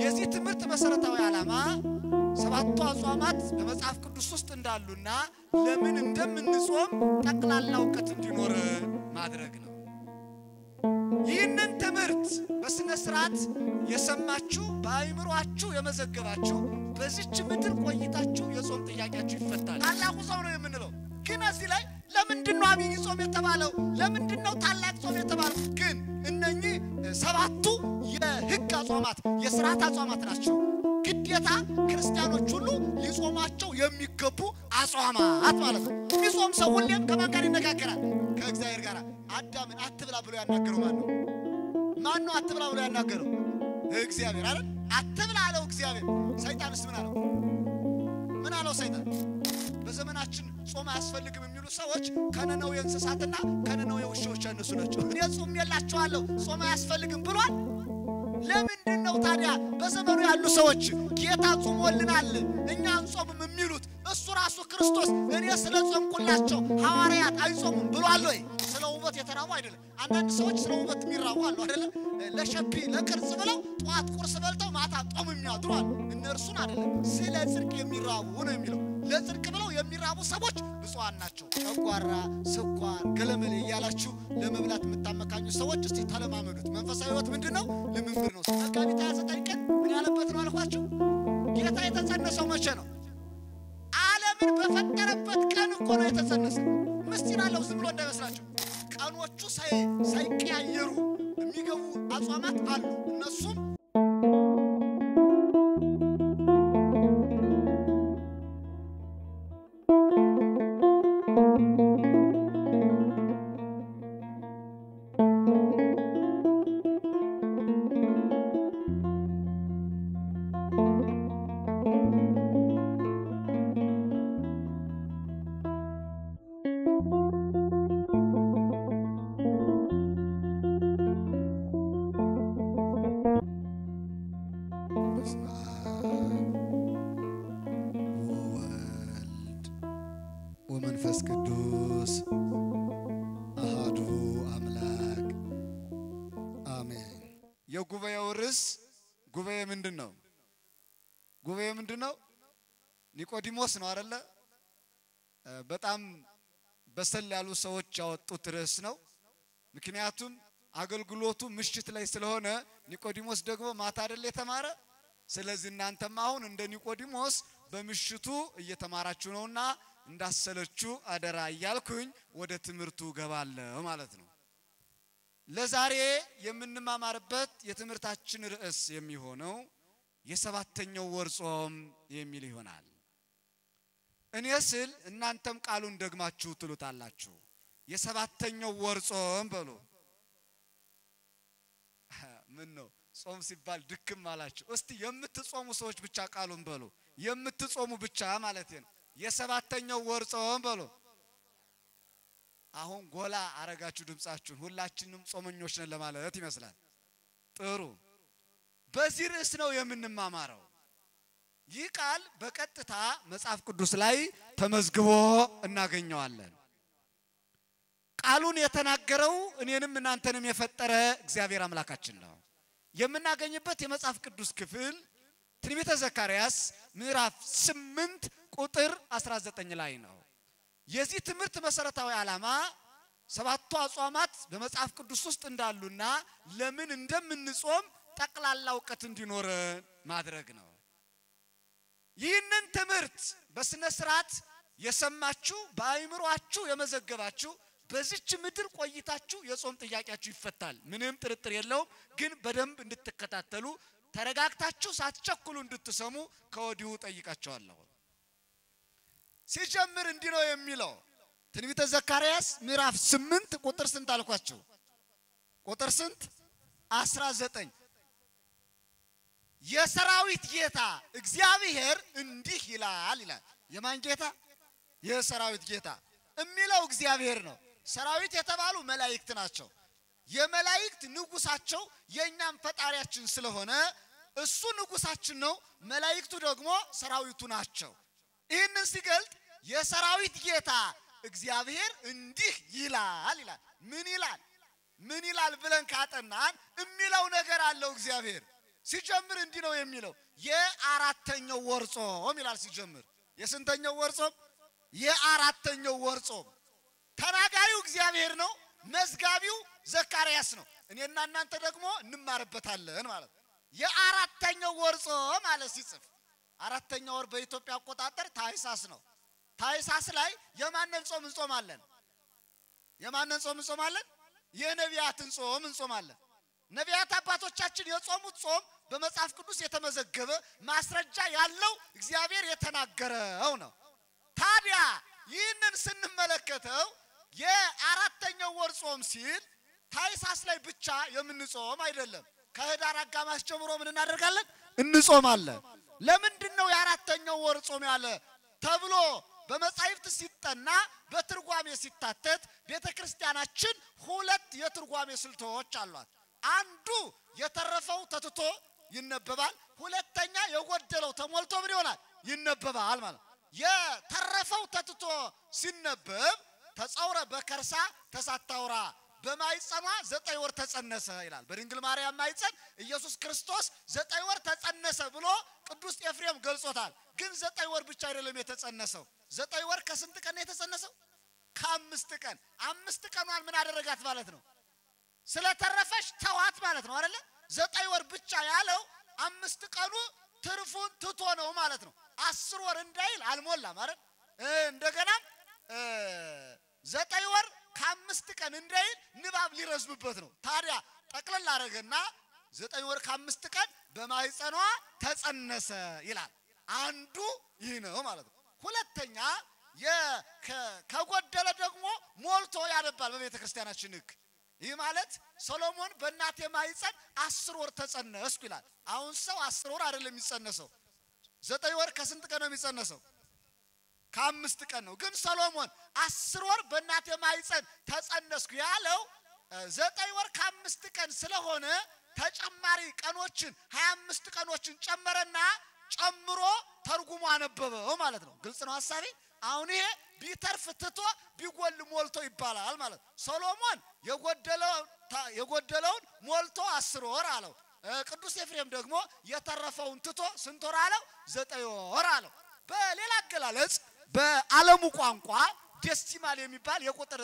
የዚህ ትምህርት መሰረታዊ ዓላማ ሰባቱ አጽዋማት በመጽሐፍ ቅዱስ ውስጥ እንዳሉና ለምን እንደምንጾም ጠቅላላ ዕውቀት እንዲኖር ማድረግ ነው። ይህንን ትምህርት በስነ ስርዓት የሰማችሁ በአይምሮአችሁ የመዘገባችሁ በዚች ምድር ቆይታችሁ የጾም ጥያቄያችሁ ይፈታል። ታላቁ ጾም ነው የምንለው። ግን እዚህ ላይ ለምንድነው አብይ ጾም የተባለው? ለምንድነው ታላቅ ጾም የተባለው? ግን እነኚህ ሰባቱ የሕግ አጽዋማት የሥርዓት አጽዋማት ናቸው። ግዴታ ክርስቲያኖች ሁሉ ሊጾማቸው የሚገቡ አጽዋማት ማለት ነው። የሚጾም ሰው ሁሌም ከማን ጋር ይነጋገራል? ከእግዚአብሔር ጋር። አዳምን አትብላ ብሎ ያናገረው ማን ነው? አትብላ ብሎ ያናገረው እግዚአብሔር አይደል? አትብላ አለው እግዚአብሔር። ሰይጣንስ ምን አለው ሰይጣን? በዘመናችን ጾም አያስፈልግም የሚሉ ሰዎች ከነነው የእንስሳትና ከነነው የውሾች እነሱ ናቸው። እኔ ጾም የላችኋለሁ ጾም አያስፈልግም ብሏል። ለምንድነው ታዲያ በዘመኑ ያሉ ሰዎች ጌታ ጾሞልናል እኛ አንጾምም የሚሉት? እሱ ራሱ ክርስቶስ እኔ ስለጾምኩላቸው ሐዋርያት አይጾሙም ብሏል ወይ? ስለ ውበት የተራቡ አይደለም። አንዳንድ ሰዎች ስለ ውበት የሚራቡ አሉ አይደል? ለሸፒ ለቅርጽ ብለው ጧት ቁርስ በልተው ማታ ጾም የሚያድሩ አሉ። እነርሱን አይደለም ስለ ጽድቅ የሚራቡ ነው የሚለው። ለጽድቅ ብለው የሚራቡ ሰዎች ብፁዓን ናቸው። ጨጓራ፣ ስኳር፣ ገለመሌ እያላችሁ ለመብላት የምታመካኙ ሰዎች እስቲ ተለማመዱት። መንፈሳዊ ሕይወት ምንድነው? ልምምድ ነው። መጋቢት 29 ቀን ምን ያለበት ነው አልኳችሁ? ጌታ የተጸነሰው መቼ ነው? ዓለምን በፈጠረበት ቀን እኮ ነው የተጸነሰው። ምስጢር አለው ዝም ብሎ እንዳይመስላችሁ። ቀኖቹ ሳይቀያየሩ የሚገቡ አጽዋማት አሉ። እነሱም ወመንፈስ ቅዱስ አሃዱ አምላክ አሜን። የጉባኤው ርዕስ ጉባኤ ምንድነው? ጉባኤ ምንድነው? ኒቆዲሞስ ነው አይደለ? በጣም በሰል ያሉ ሰዎች ያወጡት ርዕስ ነው። ምክንያቱም አገልግሎቱ ምሽት ላይ ስለሆነ ኒቆዲሞስ ደግሞ ማታ አይደለ የተማረ። ስለዚህ እናንተም አሁን እንደ ኒቆዲሞስ በምሽቱ እየተማራችሁ ነውና እንዳሰለችሁ አደራ እያልኩኝ ወደ ትምህርቱ ገባለሁ ማለት ነው። ለዛሬ የምንማማርበት የትምህርታችን ርዕስ የሚሆነው የሰባተኛው ወር ጾም የሚል ይሆናል። እኔ ስል እናንተም ቃሉን ደግማችሁ ትሉታላችሁ። የሰባተኛው ወር ጾም በሉ። ምን ነው ጾም ሲባል ድክም አላችሁ? እስቲ የምትጾሙ ሰዎች ብቻ ቃሉን በሉ። የምትጾሙ ብቻ ማለት ነው። የሰባተኛው ወር ጾም በሉ። አሁን ጎላ አረጋችሁ ድምጻችሁን። ሁላችንም ጾመኞች ነን ለማለት ይመስላል። ጥሩ። በዚህ ርዕስ ነው የምንማማረው። ይህ ቃል በቀጥታ መጽሐፍ ቅዱስ ላይ ተመዝግቦ እናገኘዋለን። ቃሉን የተናገረው እኔንም እናንተንም የፈጠረ እግዚአብሔር አምላካችን ነው። የምናገኝበት የመጽሐፍ ቅዱስ ክፍል ትንቢተ ዘካርያስ ምዕራፍ 8 ቁጥር 19 ላይ ነው። የዚህ ትምህርት መሰረታዊ ዓላማ ሰባቱ አጽዋማት በመጽሐፍ ቅዱስ ውስጥ እንዳሉና ለምን እንደምንጾም ጠቅላላ ዕውቀት እንዲኖር ማድረግ ነው። ይህንን ትምህርት በስነ ስርዓት የሰማችሁ በአይምሮአችሁ የመዘገባችሁ በዚች ምድር ቆይታችሁ የጾም ጥያቄያችሁ ይፈታል። ምንም ጥርጥር የለውም። ግን በደንብ እንድትከታተሉ ተረጋግታችሁ ሳትቸኩሉ እንድትሰሙ ከወዲሁ ጠይቃችኋለሁ። ሲጀምር እንዲህ ነው የሚለው ትንቢተ ዘካርያስ ምዕራፍ 8 ቁጥር ስንት አልኳችሁ? ቁጥር ስንት? 19 የሰራዊት ጌታ እግዚአብሔር እንዲህ ይላል ይላል። የማን ጌታ? የሰራዊት ጌታ የሚለው እግዚአብሔር ነው። ሰራዊት የተባሉ መላእክት ናቸው። የመላእክት ንጉሳቸው የኛም ፈጣሪያችን ስለሆነ እሱ ንጉሳችን ነው። መላእክቱ ደግሞ ሰራዊቱ ናቸው። ይህንን ሲገልጥ የሰራዊት ጌታ እግዚአብሔር እንዲህ ይላል ይላል። ምን ይላል? ምን ይላል ብለን ካጠናን የሚለው ነገር አለው እግዚአብሔር። ሲጀምር እንዲህ ነው የሚለው የአራተኛው ወር ጾም ይላል ሲጀምር የስንተኛው ወር ጾም የአራተኛው ወር ጾም ተናጋሪው እግዚአብሔር ነው መዝጋቢው ዘካርያስ ነው እኔና እናንተ ደግሞ እንማርበታለን ማለት የአራተኛው ወር ጾም ማለት ሲጽፍ አራተኛው ወር በኢትዮጵያ አቆጣጠር ታኅሳስ ነው ታኅሳስ ላይ የማንን ጾም እንጾማለን የማንን ጾም እንጾማለን የነቢያትን ጾም እንጾማለን ነቢያት አባቶቻችን የጾሙት ጾም በመጽሐፍ ቅዱስ የተመዘገበ ማስረጃ ያለው እግዚአብሔር የተናገረው ነው ታዲያ ይህንን ስንመለከተው የአራተኛው ወር ጾም ሲል ታኅሳስ ላይ ብቻ የምንጾም አይደለም ከህዳር አጋማሽ ጀምሮ ምን እናደርጋለን እንጾማለን ለምንድነው የአራተኛው ወር ጾም ያለ ተብሎ በመጻሕፍት ሲጠና በትርጓሜ ሲታተት ቤተክርስቲያናችን ሁለት የትርጓሜ ስልቶች አሏት አንዱ የተረፈው ተትቶ ይነበባል ሁለተኛ የጎደለው ተሞልቶ ምን ይሆናል ይነበባል ማለት የተረፈው ተትቶ ሲነበብ ተጻውረ በከርሳ ተሳታውራ በማይጸኗ 9 ወር ተጸነሰ ይላል በድንግል ማርያም ማይጸን ኢየሱስ ክርስቶስ 9 ወር ተጸነሰ ብሎ ቅዱስ ኤፍሬም ገልጾታል ግን 9 ወር ብቻ አይደለም የተጸነሰው 9 ወር ከስንት ቀን የተጸነሰው ከ5 ቀን 5 ቀኗን ምን አደረጋት ማለት ነው ስለተረፈሽ ተዋት ማለት ነው አይደለ 9 ወር ብቻ ያለው 5 ቀኑ ትርፉን ትቶ ነው ማለት ነው 10 ወር እንዳይል አልሞላም አይደል እንደገና 9 ወር ከ5 ቀን እንዳይል ንባብ ሊረዝምበት ነው ታዲያ ጠቅለል አረጋና 9 ወር ከ5 ቀን በማይጸኗ ተጸነሰ ይላል አንዱ ይህ ነው ማለት ነው ሁለተኛ ከጎደለ ደግሞ ሞልቶ ያነባል በቤተክርስቲያናችን ሕግ ይህ ማለት ሶሎሞን በእናቴ ማይጸን 10 ወር ተጸነስኩ ይላል አሁን ሰው 10 ወር አይደለም የሚጸነሰው 9 ወር ከስንት ቀን ነው የሚጸነሰው ከ5 ቀን ነው ግን ሶሎሞን 10 ወር በእናቴ ማይጸን ተጸነስኩ ያለው 9 ወር ከ5 ቀን ስለሆነ ተጨማሪ ቀኖችን 25 ቀኖችን ጨመረና ጨምሮ ተርጉሞ አነበበው ማለት ነው ግልጽ ነው ሐሳቤ አሁን ይሄ ቢተርፍ ትቶ ቢጎል ሞልቶ ይባላል ማለት ሶሎሞን የጎደለውን ሞልቶ 10 ወር አለው ቅዱስ ኤፍሬም ደግሞ የተረፈውን ትቶ ስንት ወር አለው 9 ወር አለው በሌላ አገላለጽ በዓለሙ ቋንቋ ዴሲማል የሚባል የቁጥር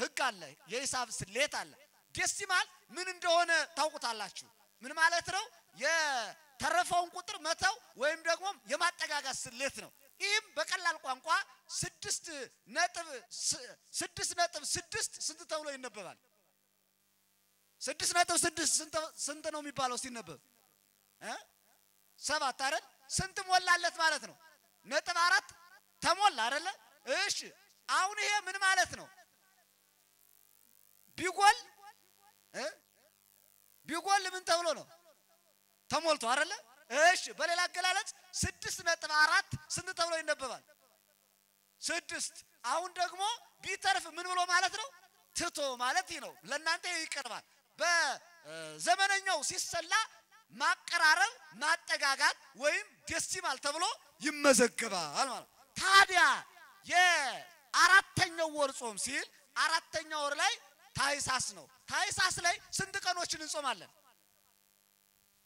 ሕግ አለ የሂሳብ ስሌት አለ ዴሲማል ምን እንደሆነ ታውቁታላችሁ ምን ማለት ነው የተረፈውን ቁጥር መተው ወይም ደግሞ የማጠጋጋት ስሌት ነው ይህም በቀላል ቋንቋ 6.6 ስንት ተብሎ ይነበባል 6.6 ስንት ነው የሚባለው ሲነበብ 7 አይደል ስንት ሞላለት ማለት ነው ነጥብ 4 ተሞላ አይደለ እሺ አሁን ይሄ ምን ማለት ነው ቢጎል ምን ተብሎ ነው ተሞልቶ አይደለ እሺ በሌላ አገላለጽ 6.4 ስንት ተብሎ ይነበባል 6 አሁን ደግሞ ቢተርፍ ምን ብሎ ማለት ነው ትቶ ማለት ነው ለእናንተ ይቀርባል በዘመነኛው ሲሰላ ማቀራረብ ማጠጋጋት ወይም ዴሲማል ተብሎ ይመዘገባል ማለት ታዲያ የአራተኛው ወር ጾም ሲል አራተኛው ወር ላይ ታኅሳስ ነው ታኅሳስ ላይ ስንት ቀኖችን እንጾማለን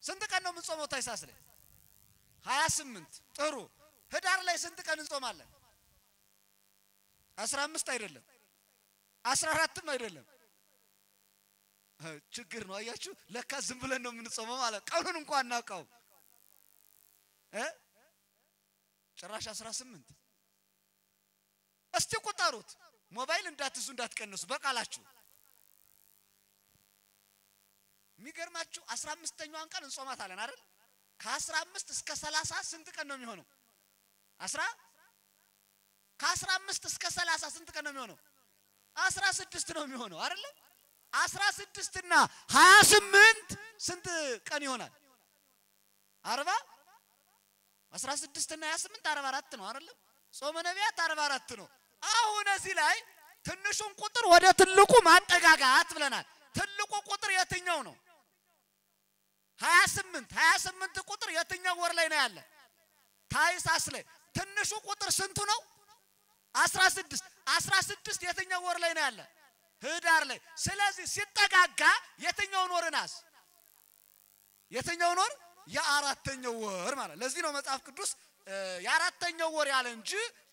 ስንት ቀን ነው የምንጾመው ታኅሳስ ላይ 28 ጥሩ ህዳር ላይ ስንት ቀን እንጾማለን 15 አይደለም 14ም አይደለም ችግር ነው አያችሁ ለካ ዝም ብለን ነው የምንጾመው ማለት ቀኑን እንኳን እናውቀው ጭራሽ 18 እስቲ ቁጠሩት ሞባይል እንዳትዙ እንዳትቀንሱ በቃላችሁ የሚገርማችሁ 15ኛዋን ቀን እንጾማታለን አይደል ከ15 እስከ 30 ስንት ቀን ነው የሚሆነው ከ15 እስከ 30 ስንት ቀን ነው የሚሆነው 16 ነው የሚሆነው አይደል 16 እና 28 ስንት ቀን ይሆናል 40 16 እና 28 44 ነው አይደል ጾመ ነቢያት 44 ነው አሁን እዚህ ላይ ትንሹን ቁጥር ወደ ትልቁ ማጠጋጋት ብለናል ትልቁ ቁጥር የትኛው ነው 28 ቁጥር የትኛው ወር ላይ ነው ያለ ታኅሳስ ላይ ትንሹ ቁጥር ስንቱ ነው 16 የትኛው ወር ላይ ነው ያለ ህዳር ላይ ስለዚህ ሲጠጋጋ የትኛውን ወር ናስ የትኛውን ወር የአራተኛው ወር ማለት ለዚህ ነው መጽሐፍ ቅዱስ የአራተኛው ወር ያለ እንጂ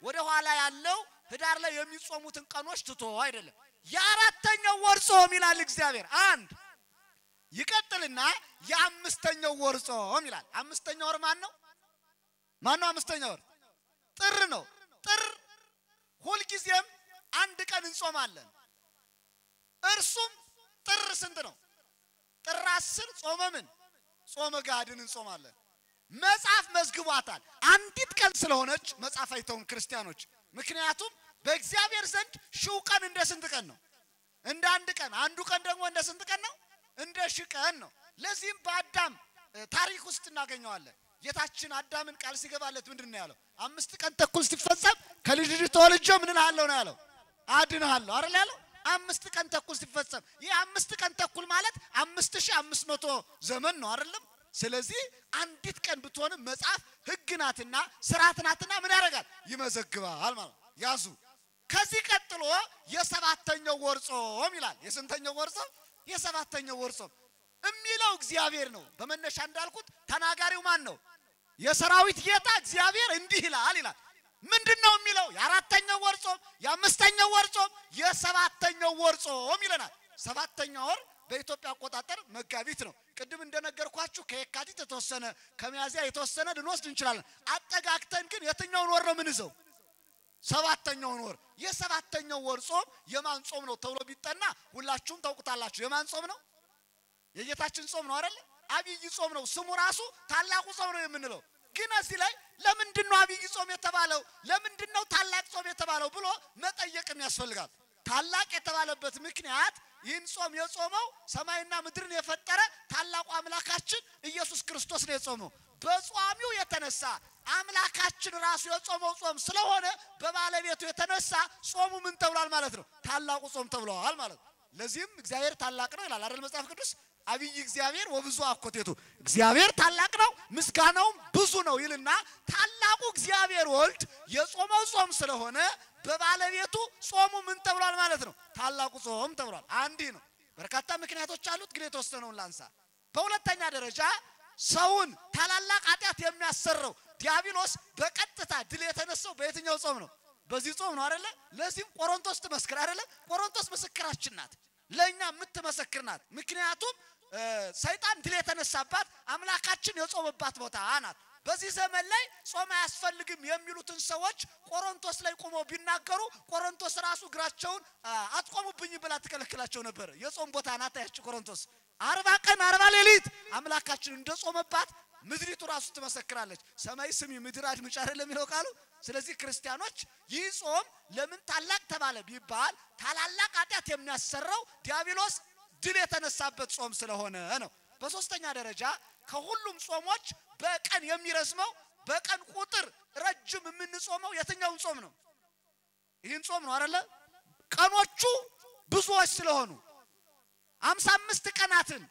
ወደ ኋላ ያለው ህዳር ላይ የሚጾሙትን ቀኖች ትቶ አይደለም የአራተኛው ወር ጾም ይላል እግዚአብሔር አንድ ይቀጥልና የአምስተኛው ወር ጾም ይላል አምስተኛው ወር ማን ነው አምስተኛው ወር ጥር ነው ጥር ሁሉ ጊዜም አንድ ቀን እንጾማለን እርሱም ጥር ስንት ነው ጥር 10 ጾመ ምን ጾመ ጋድን እንጾማለን መጽሐፍ መዝግቧታል አንዲት ቀን ስለሆነች መጽሐፍ አይተውን ክርስቲያኖች ምክንያቱም በእግዚአብሔር ዘንድ ሺው ቀን እንደ ስንት ቀን ነው እንደ አንድ ቀን አንዱ ቀን ደግሞ እንደ ስንት ቀን ነው እንደ ሺህ ቀን ነው ለዚህም በአዳም ታሪክ ውስጥ እናገኘዋለን ጌታችን አዳምን ቃል ሲገባለት ምንድነው ያለው 5 ቀን ተኩል ሲፈጸም ከልጅ ልጅ ተወልጄ ምን እልሃለሁ ነው ያለው አድንሃለሁ አይደል ያለው 5 ቀን ተኩል ሲፈጸም ይሄ 5 ቀን ተኩል ማለት 5500 ዘመን ነው አይደለም ስለዚህ አንዲት ቀን ብትሆን መጽሐፍ ህግናትና ስርዓትናትና ምን ያደርጋል ይመዘግባል ማለት ያዙ ከዚህ ቀጥሎ የሰባተኛው ወር ጾም ይላል የስንተኛው ወር ጾም የሰባተኛው ወር ጾም እሚለው እግዚአብሔር ነው በመነሻ እንዳልኩት ተናጋሪው ማን ነው የሰራዊት ጌታ እግዚአብሔር እንዲህ ይላል ምንድነው የሚለው የአራተኛው ወር ጾም የአምስተኛው ወር ጾም የሰባተኛው ወር ጾም ይለናል ሰባተኛው ወር በኢትዮጵያ አቆጣጠር መጋቢት ነው ቅድም እንደነገርኳችሁ ከየካቲት የተወሰነ ከሚያዚያ የተወሰነ ልንወስድ እንችላለን አጠጋግተን ግን የትኛውን ወር ነው ምንይዘው ሰባተኛውን ወር የሰባተኛው ወር ጾም የማን ጾም ነው ተብሎ ቢጠና ሁላችሁም ታውቁታላችሁ የማን ጾም ነው የጌታችን ጾም ነው አይደል አብይ ጾም ነው ስሙ ራሱ ታላቁ ጾም ነው የምንለው ግን እዚህ ላይ ለምንድነው አብይ ጾም የተባለው ለምንድነው ታላቅ ጾም የተባለው ብሎ መጠየቅም ያስፈልጋል ታላቅ የተባለበት ምክንያት ይህን ጾም የጾመው ሰማይና ምድርን የፈጠረ ታላቁ አምላካችን ኢየሱስ ክርስቶስ ነው የጾመው በጾሚው የተነሳ አምላካችን ራሱ የጾመው ጾም ስለሆነ በባለቤቱ የተነሳ ጾሙ ምን ተብሏል ማለት ነው ታላቁ ጾም ተብሏል ማለት ነው ለዚህም እግዚአብሔር ታላቅ ነው ይላል አይደል መጽሐፍ ቅዱስ አብይ እግዚአብሔር ወብዙ አኮቴቱ እግዚአብሔር ታላቅ ነው ምስጋናው ብዙ ነው ይልና ታላቁ እግዚአብሔር ወልድ የጾመው ጾም ስለሆነ በባለቤቱ ጾሙ ምን ተብሏል ማለት ነው ታላቁ ጾም ተብሏል አንዲ ነው በርካታ ምክንያቶች አሉት ግን የተወሰነውን ላንሳ በሁለተኛ ደረጃ ሰውን ታላላቅ ኃጢአት የሚያሰረው ዲያብሎስ በቀጥታ ድል የተነሳው በየትኛው ጾም ነው በዚህ ጾም ነው አይደለ ለዚህም ቆሮንቶስ ተመስክር አይደለ ቆሮንቶስ ምስክራችን ናት ለኛ የምትመሰክር ናት ምክንያቱም ሰይጣን ድል የተነሳባት አምላካችን የጾመባት ቦታ ናት በዚህ ዘመን ላይ ጾም አያስፈልግም የሚሉትን ሰዎች ቆሮንቶስ ላይ ቆመው ቢናገሩ ቆሮንቶስ ራሱ ግራቸውን አጥቆሙብኝ ብላ ተከለክላቸው ነበር የጾም ቦታ ናት ያቺ ቆሮንቶስ 40 ቀን 40 ሌሊት አምላካችን እንደጾመባት ምድሪቱ ራሱ ትመሰክራለች ሰማይ ስሚ ምድር አድምጭ አይደለም ይለው ቃሉ ስለዚህ ክርስቲያኖች ይህ ጾም ለምን ታላቅ ተባለ ቢባል ታላላቅ ኃጢአት የሚያሰራው ዲያብሎስ ድል የተነሳበት ጾም ስለሆነ ነው በሶስተኛ ደረጃ ከሁሉም ጾሞች በቀን የሚረዝመው በቀን ቁጥር ረጅም የምንጾመው የትኛውን ጾም ነው ይህን ጾም ነው አይደለ ቀኖቹ ብዙዎች ስለሆኑ 55 ቀናትን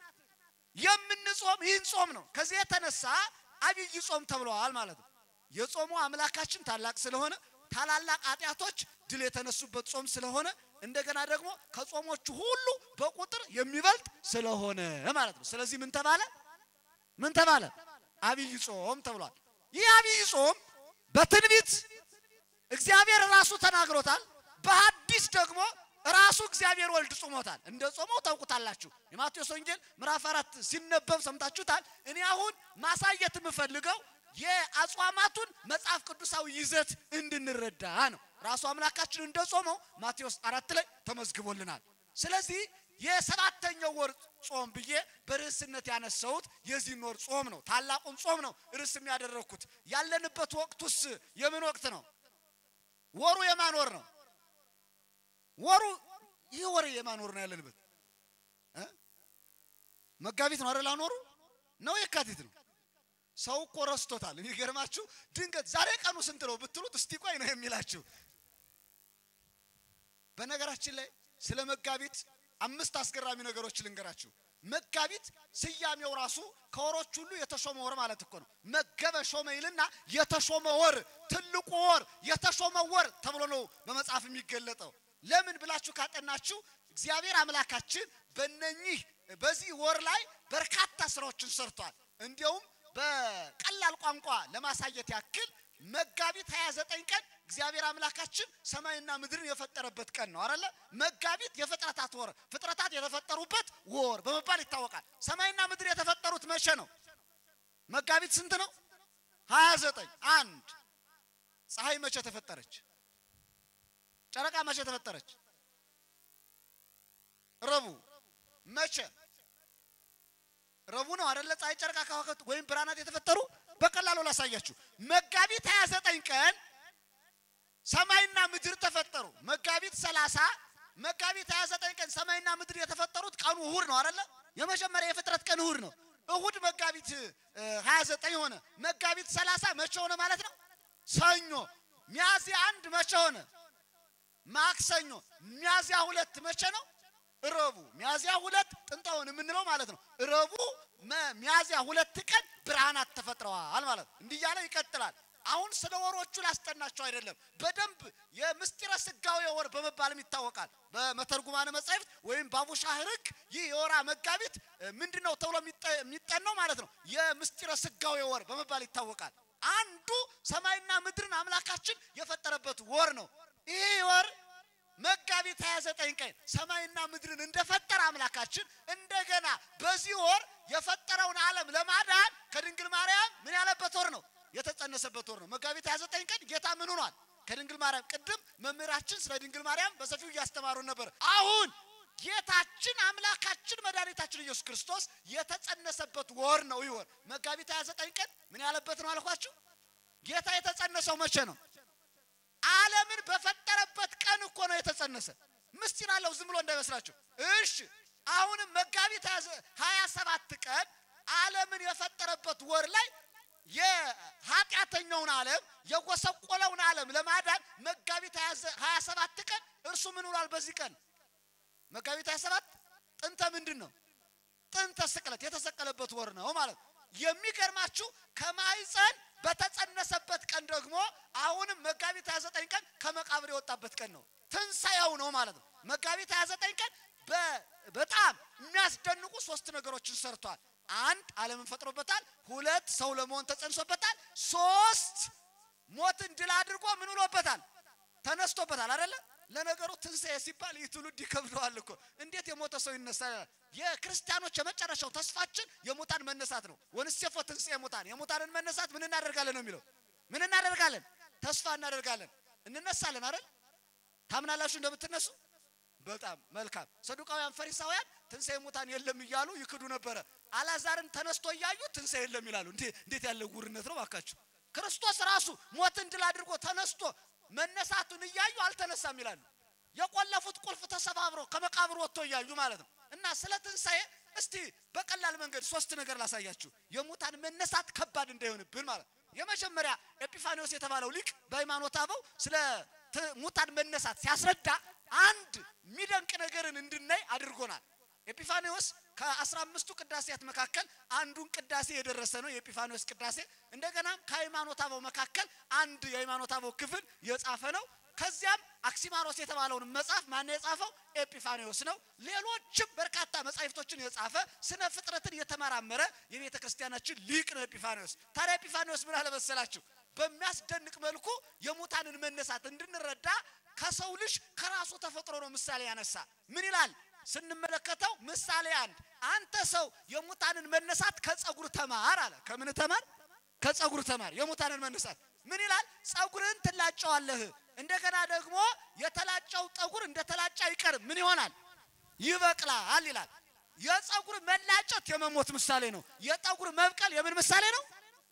የምንጾም ይህን ጾም ነው ከዚህ የተነሳ አብይ ጾም ተብሏል ማለት ነው የጾሙ አምላካችን ታላቅ ስለሆነ ታላላቅ ኃጢአቶች ድል የተነሱበት ጾም ስለሆነ እንደገና ደግሞ ከጾሞቹ ሁሉ በቁጥር የሚበልጥ ስለሆነ ማለት ነው ስለዚህ ምን ተባለ አብይ ጾም ተብሏል ይህ አብይ ጾም በትንቢት እግዚአብሔር ራሱ ተናግሮታል በሐዲስ ደግሞ ራሱ እግዚአብሔር ወልድ ጾሞታል እንደ ጾመው ታውቁታላችሁ የማቴዎስ ወንጌል ምዕራፍ 4 ሲነበብ ሰምታችሁታል እኔ አሁን ማሳየት የምፈልገው የአጽዋማቱን መጽሐፍ ቅዱሳዊ ይዘት እንድንረዳ ነው ራሱ አምላካችን እንደጾመው ማቴዎስ 4 ላይ ተመዝግቦልናል ስለዚህ የሰባተኛው ወር ጾም ብዬ በርዕስነት ያነሳሁት የዚህ ወር ጾም ነው ታላቁን ጾም ነው ርዕስም ያደረኩት ያለንበት ወቅቱስ የምን ወቅት ነው ወሩ የማን ወር ነው ወሩ ይህ ወር የማን ወር ነው ያለንበት መጋቢት ነው አይደል ወሩ ነው የካቲት ነው ሰው እኮ ረስቶታል የሚገርማችሁ ድንገት ዛሬ ቀኑ ስንት ነው ብትሉት እስቲ ቆይ ነው የሚላችሁ በነገራችን ላይ ስለ መጋቢት 5 አስገራሚ ነገሮች ልንገራችሁ መጋቢት ስያሜው ራሱ ከወሮች ሁሉ የተሾመ ወር ማለት እኮ ነው መገበ ሾመ ይልና የተሾመ ወር ትልቁ ወር የተሾመ ወር ተብሎ ነው በመጽሐፍ የሚገለጠው ለምን ብላችሁ ካጠናችሁ እግዚአብሔር አምላካችን በእነኚህ በዚህ ወር ላይ በርካታ ስራዎችን ሰርቷል እንዲያውም በቀላል ቋንቋ ለማሳየት ያክል መጋቢት 29 ቀን እግዚአብሔር አምላካችን ሰማይና ምድርን የፈጠረበት ቀን ነው አይደለ? መጋቢት የፍጥረታት ወር ፍጥረታት የተፈጠሩበት ወር በመባል ይታወቃል። ሰማይና ምድር የተፈጠሩት መቼ ነው? መጋቢት ስንት ነው? 29 አንድ ፀሐይ መቼ ተፈጠረች? ጨረቃ መቼ ተፈጠረች? ረቡዕ መቼ? ረቡዕ ነው አይደለ? ፀሐይ ጨረቃ ከዋክብት ወይም ብርሃናት የተፈጠሩ በቀላሉ ላሳያችሁ። መጋቢት 29 ቀን ሰማይና ምድር ተፈጠሩ። መጋቢት 30 መጋቢት 29 ቀን ሰማይና ምድር የተፈጠሩት ቀኑ እሁድ ነው አይደለ? የመጀመሪያ የፍጥረት ቀን እሁድ ነው። እሁድ መጋቢት 29 ሆነ። መጋቢት 30 መቼ ሆነ ማለት ነው? ሰኞ። ሚያዝያ 1 መቼ ሆነ? ማክሰኞ። ሚያዝያ 2 መቼ ነው? ረቡዕ። ሚያዝያ 2 ጥንታውን የምንለው ማለት ነው። ረቡዕ ሚያዝያ 2 ቀን ብርሃናት ተፈጥረዋል ማለት ነው። እንዲህ ያለ ይቀጥላል። አሁን ስለ ወሮቹ ላስጠናቸው አይደለም። በደንብ የምስጢረ ስጋዌ ወር በመባልም ይታወቃል። በመተርጉማነ መጻሕፍት ወይም ባቡሻህርክ ይህ የወራ መጋቢት ምንድነው ተብሎ የሚጠናው ማለት ነው። የምስጢረ ስጋዌ ወር በመባል ይታወቃል። አንዱ ሰማይና ምድርን አምላካችን የፈጠረበት ወር ነው። ይሄ ወር መጋቢት 29 ቀን ሰማይና ምድርን እንደፈጠረ አምላካችን እንደገና በዚህ ወር የፈጠረውን ዓለም ለማዳን ከድንግል ማርያም ምን ያለበት ወር ነው? የተጸነሰበት ወር ነው። መጋቢት 29 ቀን ጌታ ምን ሆኗል? ከድንግል ማርያም። ቅድም መምህራችን ስለ ድንግል ማርያም በሰፊው ያስተማሩን ነበር። አሁን ጌታችን አምላካችን መድኃኒታችን ኢየሱስ ክርስቶስ የተጸነሰበት ወር ነው። ይህ ወር መጋቢት 29 ቀን ምን ያለበት ነው አልኳችሁ? ጌታ የተጸነሰው መቼ ነው? ዓለምን በፈጠረበት ቀን እኮ ነው የተጸነሰ። ምስጢር አለው ዝም ብሎ እንዳይመስላችሁ። እሺ አሁንም መጋቢት 27 ቀን ዓለምን የፈጠረበት ወር ላይ የኃጢአተኛውን ዓለም የጎሰቆለውን ዓለም ለማዳን መጋቢት 27 ቀን እርሱ ምን ውሏል? በዚህ ቀን መጋቢት 27 ጥንተ ምንድነው? ጥንተ ስቅለት የተሰቀለበት ወር ነው ማለት። የሚገርማችሁ ከማይፀን በተጸነሰበት ቀን ደግሞ አሁንም መጋቢት 29 ቀን ከመቃብር የወጣበት ቀን ነው። ትንሳኤው ነው ማለት ነው። መጋቢት 29 ቀን በጣም የሚያስደንቁ 3 ነገሮችን ሰርቷል። 1 ዓለምን ፈጥሮበታል። 2 ሰው ለመሆን ተጸንሶበታል። 3 ሞትን ድል አድርጎ ምን ብሎበታል? ተነስቶበታል አይደለ? ለነገሩ ትንሳኤ ሲባል ይትውልድ ይከብደዋል እኮ። እንዴት የሞተ ሰው ይነሳል? የክርስቲያኖች የመጨረሻው ተስፋችን የሞታን መነሳት ነው። ወንሴፎ ትንሳኤ ሙታን፣ የሙታንን መነሳት ምን እናደርጋለን ነው የሚለው። ምን እናደርጋለን? ተስፋ እናደርጋለን። እንነሳለን አይደል? ታምናላችሁ እንደምትነሱ? በጣም መልካም። ሰዱቃውያን ፈሪሳውያን ትንሳኤ ሙታን የለም እያሉ ይክዱ ነበር። አላዛርን ተነስቶ እያዩ ትንሳኤ የለም ይላሉ። እንዴት ያለ ጉርነት ነው ባካችሁ። ክርስቶስ ራሱ ሞትን ድል አድርጎ ተነስቶ መነሳቱን እያዩ አልተነሳም ይላሉ። የቆለፉት ቁልፍ ተሰባብሮ ከመቃብር ወጥቶ እያዩ ማለት ነው። እና ስለ ትንሳኤ እስቲ በቀላል መንገድ 3 ነገር ላሳያችሁ። የሙታን መነሳት ከባድ እንዳይሆንብን ማለት። የመጀመሪያ ኤጲፋኒዮስ የተባለው ሊቅ በሃይማኖተ አበው ስለ ሙታን መነሳት ሲያስረዳ አንድ የሚደንቅ ነገርን እንድናይ አድርጎናል። ኤጲፋኒዮስ ከ15ቱ ቅዳሴያት መካከል አንዱን ቅዳሴ የደረሰ ነው፣ የኤጲፋኒዮስ ቅዳሴ። እንደገና ከሃይማኖተ አበው መካከል አንድ የሃይማኖተ አበው ክፍል የጻፈ ነው። ከዚያም አክሲማሮስ የተባለውን መጽሐፍ ማን የጻፈው? ኤጲፋኒዮስ ነው። ሌሎችም በርካታ መጻሕፍቶችን የጻፈ ስነ ፍጥረትን የተመራመረ የቤተ ክርስቲያናችን ሊቅ ነው ኤጲፋኒዮስ። ታዲያ ኤጲፋኒዮስ ምን አለ መሰላችሁ? በሚያስደንቅ መልኩ የሙታንን መነሳት እንድንረዳ ከሰው ልጅ ከራሱ ተፈጥሮ ነው ምሳሌ ያነሳ። ምን ይላል ስንመለከተው? ምሳሌ 1 አንተ ሰው የሙታንን መነሳት ከጸጉር ተማር አለ። ከምን ተማር? ከጸጉር ተማር የሙታንን መነሳት። ምን ይላል? ጸጉርን ትላጨዋለህ፣ እንደገና ደግሞ የተላጨው ጸጉር እንደተላጨ አይቀርም ምን ይሆናል? ይበቅላል ይላል። የጸጉር መላጨት የመሞት ምሳሌ ነው። የጸጉር መብቀል የምን ምሳሌ ነው?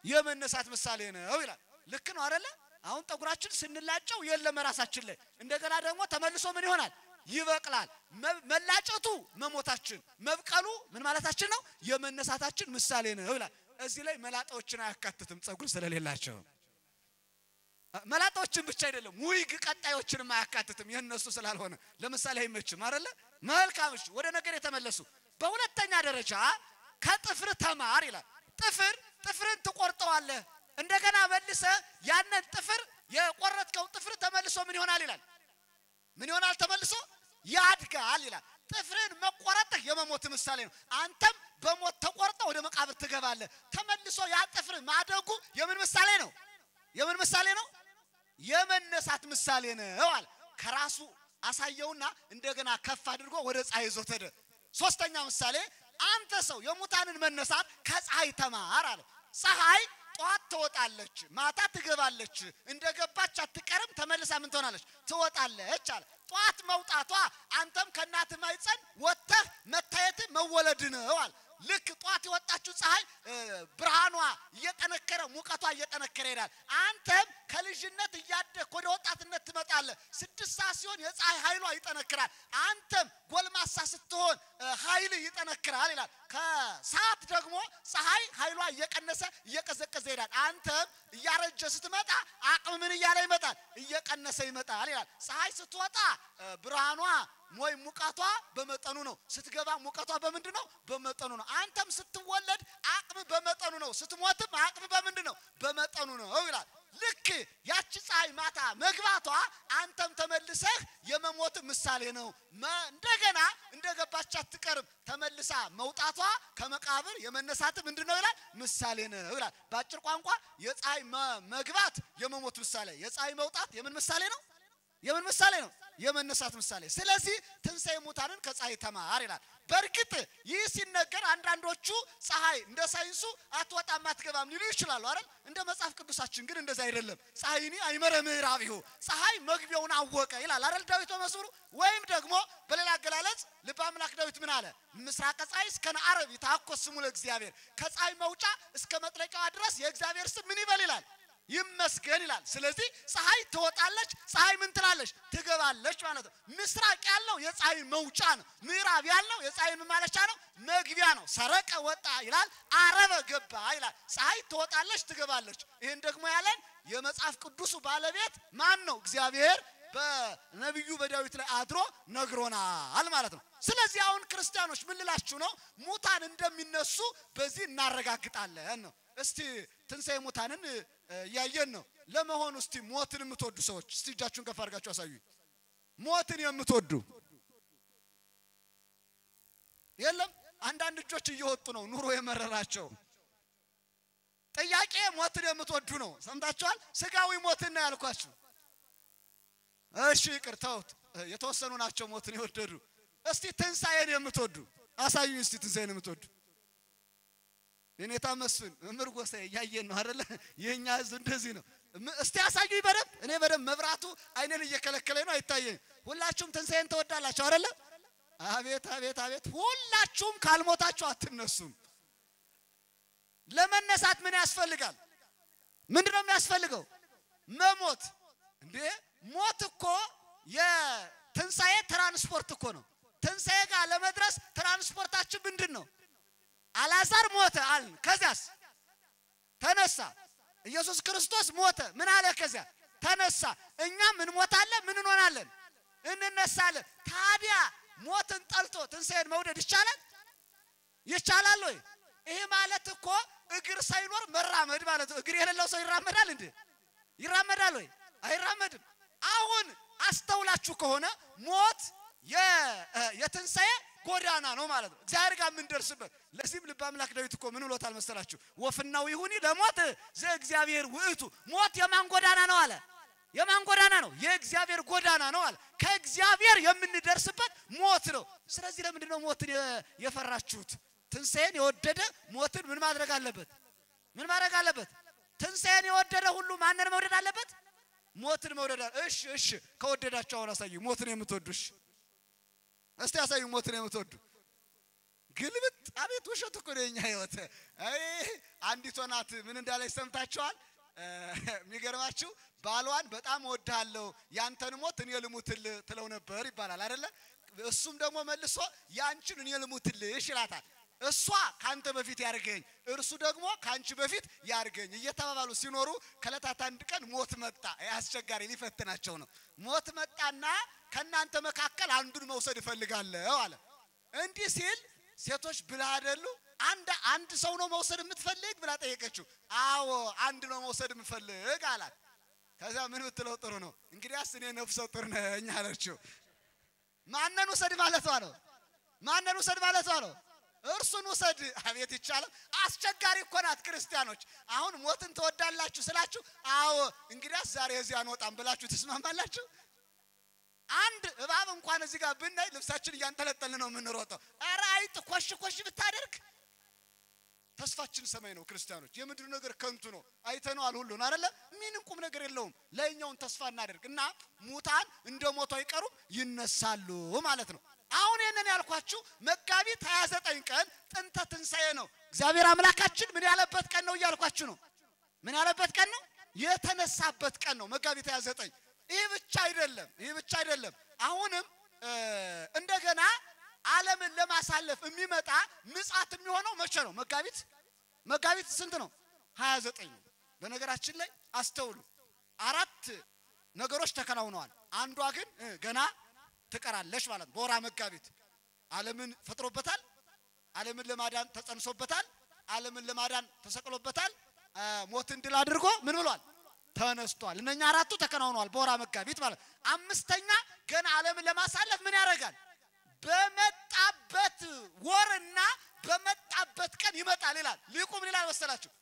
የመነሳት ምሳሌ ነው ይላል። ልክ ነው አይደለ? አሁን ጸጉራችን ስንላጨው የለም ራሳችን ላይ፣ እንደገና ደግሞ ተመልሶ ምን ይሆናል? ይበቅላል። መላጨቱ መሞታችን፣ መብቀሉ ምን ማለታችን ነው? የመነሳታችን ምሳሌ ነው ይላል። እዚህ ላይ መላጣዎችን አያካትትም ጸጉር ስለሌላቸው። መላጣዎችን ብቻ አይደለም ዊግ ቀጣዮችንም አያካትትም የነሱ ስላልሆነ ለምሳሌ አይመችም አይደለ? መልካምሽ ወደ ነገር የተመለሱ። በሁለተኛ ደረጃ ከጥፍር ተማር ይላል። ጥፍርን ትቆርጠዋለህ፣ እንደገና መልሰ ያንን ጥፍር የቆረጥከው ጥፍር ተመልሶ ምን ይሆናል ይላል? ምን ይሆናል? ተመልሶ ያድጋል ይላል። ጥፍርን መቆረጥህ የመሞት ምሳሌ ነው። አንተም በሞት ተቆርጠ ወደ መቃብር ትገባለህ። ተመልሶ ያ ጥፍር ማደጉ የምን ምሳሌ ነው? የምን ምሳሌ ነው? የመነሳት ምሳሌ ነው አለ። ከራሱ አሳየውና እንደገና ከፍ አድርጎ ወደ ፀሐይ ይዞት ሄደ። ሶስተኛ ምሳሌ አንተ ሰው የሙታንን መነሳት ከፀሐይ ተማር አለ። ፀሐይ ጧት ትወጣለች ማታ ትገባለች፣ እንደገባች አትቀርም፣ ተመልሳ ምን ትሆናለች? ትወጣለች አለ። ጧት መውጣቷ አንተም ከናት ማይጸን ወጥተህ መታየት መወለድ ነው አለ። ልክ ጧት የወጣችው ፀሐይ ብርሃኗ እየጠነከረ ሙቀቷ እየጠነከረ ይላል። አንተም ከልጅነት እያደክ ወደ ወጣትነት ትመጣለህ። 6 ሰዓት ሲሆን የፀሐይ ኃይሏ ይጠነክራል። አንተም ጎልማሳ ስትሆን ኃይል ይጠነክራል ይላል። ከሰዓት ደግሞ ፀሐይ ኃይሏ እየቀነሰ እየቀዘቀዘ ይላል። አንተም እያረጀ ስትመጣ አቅም ምን እያለ ይመጣል? እየቀነሰ ይመጣል ይላል። ፀሐይ ስትወጣ ብርሃኗ ሞይ ሙቀቷ በመጠኑ ነው። ስትገባ ሙቀቷ በምንድነው? በመጠኑ ነው። አንተም ስትወለድ አቅም በመጠኑ ነው። ስትሞትም አቅም በምንድነው? በመጠኑ ነው ይላል። ልክ ያቺ ፀሐይ ማታ መግባቷ አንተም ተመልሰህ የመሞት ምሳሌ ነው። እንደገና እንደገባች አትቀርም። ተመልሳ መውጣቷ ከመቃብር የመነሳት ምንድነው ይላል? ምሳሌ ነው ይላል። በአጭር ቋንቋ የፀሐይ መግባት የመሞት ምሳሌ፣ የፀሐይ መውጣት የምን ምሳሌ ነው? የምን ምሳሌ ነው? የመነሳት ምሳሌ። ስለዚህ ትንሣኤ ሙታንን ከፀሐይ ተማር ይላል። በርግጥ ይህ ሲነገር አንዳንዶቹ ፀሐይ እንደ ሳይንሱ አትወጣም አትገባም ሊሉ ይችላሉ አይደል? እንደ መጽሐፍ ቅዱሳችን ግን እንደዛ አይደለም። ፀሐይኒ አይመረምር አብሁ፣ ፀሐይ መግቢያውን አወቀ ይላል አይደል ዳዊት በመዝሙሩ። ወይም ደግሞ በሌላ አገላለጽ ልበ አምላክ ዳዊት ምን አለ? ምስራቀ ፀሐይ እስከ ነዓርብ ይትሐኮስ ስሙ ለእግዚአብሔር፣ ከፀሐይ መውጫ እስከ መጥለቂያዋ ድረስ የእግዚአብሔር ስም ምን ይበል ይላል? ይመስገን ይላል። ስለዚህ ፀሐይ ትወጣለች፣ ፀሐይ ምን ትላለች? ትገባለች ማለት ነው። ምስራቅ ያለው የፀሐይ መውጫ ነው። ምዕራብ ያለው የፀሐይ መማለቻ ነው፣ መግቢያ ነው። ሰረቀ ወጣ ይላል፣ አረበ ገባ ይላል። ፀሐይ ትወጣለች፣ ትገባለች። ይሄን ደግሞ ያለን የመጽሐፍ ቅዱሱ ባለቤት ማን ነው? እግዚአብሔር በነብዩ በዳዊት ላይ አድሮ ነግሮናል ማለት ነው። ስለዚህ አሁን ክርስቲያኖች ምን ልላችሁ ነው? ሙታን እንደሚነሱ በዚህ እናረጋግጣለን ነው። እስቲ ትንሣኤ ሙታንን ያየን ነው። ለመሆኑ እስቲ ሞትን የምትወዱ ሰዎች እስቲ እጃችሁን ከፍ አድርጋችሁ አሳዩኝ። ሞትን የምትወዱ የለም? አንዳንድ እጆች እየወጡ ነው፣ ኑሮ የመረራቸው። ጥያቄ ሞትን የምትወዱ ነው። ሰምታችኋል? ስጋዊ ሞትን ነው ያልኳችሁ። እሺ ይቅርታውት የተወሰኑ ናቸው ሞትን የወደዱ። እስቲ ትንሣኤን የምትወዱ አሳዩኝ። እስቲ ትንሣኤን የምትወዱ እኔታ መስፍን ምርጎሳ ያየን ነው አይደለ? የኛ ህዝብ እንደዚህ ነው። እስቲ አሳዩኝ በደም። እኔ በደም መብራቱ አይነን እየከለከለኝ ነው፣ አይታየኝ። ሁላችሁም ትንሣኤን ተወዳላችሁ አይደለ? አቤት አቤት አቤት! ሁላችሁም ካልሞታችሁ አትነሱም። ለመነሳት ምን ያስፈልጋል? ምንድነው የሚያስፈልገው? መሞት። እንዴ ሞት እኮ የትንሣኤ ትራንስፖርት እኮ ነው። ትንሣኤ ጋር ለመድረስ ትራንስፖርታችን ምንድነው? አልዓዛር ሞተ አልን፣ ከዚያስ ተነሳ። ኢየሱስ ክርስቶስ ሞተ፣ ምን አለ? ከዚያ ተነሳ። እኛም እንሞታለን፣ ምን እንሆናለን? እንነሳለን። ታዲያ ሞትን ጠልቶ ትንሣኤን መውደድ ይቻላል? ይቻላል ወይ? ይሄ ማለት እኮ እግር ሳይኖር መራመድ ማለት ነው። እግር የሌለው ሰው ይራመዳል እንዴ? ይራመዳል ወይ? አይራመድም። አሁን አስተውላችሁ ከሆነ ሞት የትንሣኤ ጎዳና ነው ማለት ነው። እግዚአብሔር ጋር ምን ደርስበት። ለዚህም ልበ አምላክ ዳዊት እኮ ምን ብሎታል መሰላችሁ? ወፍናው ይሁኒ ለሞት ዘእግዚአብሔር ውእቱ። ሞት የማን ጎዳና ነው አለ? የማን ጎዳና ነው? የእግዚአብሔር ጎዳና ነው አለ። ከእግዚአብሔር የምንደርስበት ሞት ነው። ስለዚህ ለምንድን ነው ሞትን የፈራችሁት? ትንሣኤን የወደደ ሞትን ምን ማድረግ አለበት? ምን ማድረግ አለበት? ትንሣኤን የወደደ ሁሉ ማንን መውደድ አለበት? ሞትን መውደድ። እሺ እሺ፣ ከወደዳችሁ አሁን አሳዩ ሞትን የምትወዱ። እሺ እስቲ አሳዩ ሞትን የምትወዱ። ግልብጥ! አቤት ውሸት እኮ ነው የኛ ህይወት። አይ አንዲት ናት ምን እንዳለች ሰምታችኋል? የሚገርማችሁ ባሏን በጣም እወድሃለሁ ያንተን ሞት እኔ ልሙትልህ ትለው ነበር ይባላል አይደለ? እሱም ደግሞ መልሶ ያንቺን እኔ ልሙትልሽ ይላታል። እሷ ካንተ በፊት ያርገኝ እርሱ ደግሞ ካንቺ በፊት ያርገኝ እየተባባሉ ሲኖሩ ከለታት አንድ ቀን ሞት መጣ። ያስቸጋሪ ሊፈትናቸው ነው። ሞት መጣና ከናንተ መካከል አንዱን መውሰድ እፈልጋለሁ አለ። እንዲህ ሲል ሴቶች ብላ አይደሉ አንድ ሰው ነው መውሰድ የምትፈልግ ብላ ጠየቀችው። አዎ አንድ ነው መውሰድ የምፈልግ አላት። ከዛ ምን ብትለው ጥሩ ነው? እንግዲያስ እኔ ነፍሰ ጡር ነኝ አለችው። ማንን ውሰድ ማለቷ ነው? ማንን ውሰድ ማለቷ ነው? እርሱን ወሰድ አቤት ይቻላል አስቸጋሪ እኮ ናት ክርስቲያኖች አሁን ሞትን ተወዳላችሁ ስላችሁ አዎ እንግዲያስ ዛሬ እዚህ አንወጣም ብላችሁ ተስማማላችሁ አንድ እባብ እንኳን እዚህ ጋር ብናይ ልብሳችን እያንጠለጠልን ነው የምንሮጠው ኧረ አይጥ ኮሽ ኮሽ ብታደርግ ተስፋችን ሰማይ ነው ክርስቲያኖች የምድር ነገር ከንቱ ነው አይተነዋል ሁሉን አይደለ ምንም ቁም ነገር የለውም ለኛውን ተስፋ እናደርግና ሙታን እንደሞቱ አይቀሩም ይነሳሉ ማለት ነው አሁን የነን ያልኳችሁ መጋቢት 29 ቀን ጥንተ ትንሳኤ ነው እግዚአብሔር አምላካችን ምን ያለበት ቀን ነው እያልኳችሁ ነው ምን ያለበት ቀን ነው የተነሳበት ቀን ነው መጋቢት 29 ይህ ብቻ አይደለም አሁንም እንደገና ዓለምን ለማሳለፍ የሚመጣ ምጽአት የሚሆነው መቼ ነው መጋቢት ስንት ነው 29 ነው በነገራችን ላይ አስተውሉ አራት ነገሮች ተከናውነዋል አንዷ ግን ገና ትቀራለች ማለት ነው በወራ መጋቢት ዓለምን ፈጥሮበታል ዓለምን ለማዳን ተጸንሶበታል ዓለምን ለማዳን ተሰቅሎበታል ሞትን ድል አድርጎ ምን ብሏል ተነስቷል እነኛ አራቱ ተከናውነዋል በወራ መጋቢት ማለት አምስተኛ ገና ዓለምን ለማሳለፍ ምን ያደርጋል በመጣበት ወርና በመጣበት ቀን ይመጣል ይላል ሊቁ ምን ይላል መሰላችሁ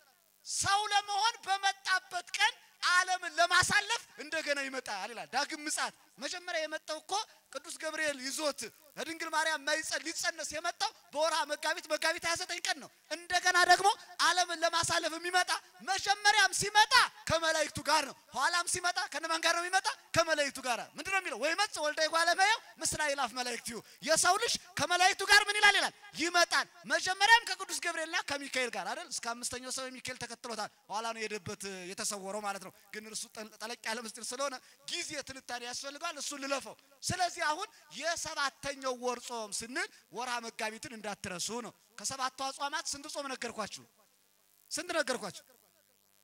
ሰው ለመሆን በመጣበት ቀን ዓለምን ለማሳለፍ እንደገና ይመጣል ይላል ዳግም ምጽአት መጀመሪያ የመጣው እኮ ቅዱስ ገብርኤል ይዞት ድንግል ማርያም ሊጸነስ የመጣው በወራ መጋቢት 29 ቀን ነው እንደገና ደግሞ ዓለምን ለማሳለፍ የሚመጣ መጀመሪያም ሲመጣ ከመላእክቱ ጋር ነው ኋላም ሲመጣ ከነማን ጋር ነው የሚመጣ ከመላእክቱ ጋር ምንድነው የሚለው ወይ መጽ ወልደ ይጓለፈው ምስራ ይላፍ መላእክቱ የሰው ልጅ ከመላእክቱ ጋር ምን ይላል ይመጣል መጀመሪያም ከቅዱስ ገብርኤልና ከሚካኤል ጋር አይደል እስከ አምስተኛው ሰው ሚካኤል ተከትሎታል ኋላ ነው የደበት የተሰወረው ማለት ነው ግን እርሱ ጠለቅ ያለ ምስጢር ስለሆነ ጊዜ ትንታኔ ያስፈልጋል እሱ ልለፈው ስለዚህ አሁን የሰባተኛው ወር ጾም ስንል ወራ መጋቢትን እንዳትረሱ ነው ከሰባቱ አጽዋማት ስንት ጾም ነገርኳችሁ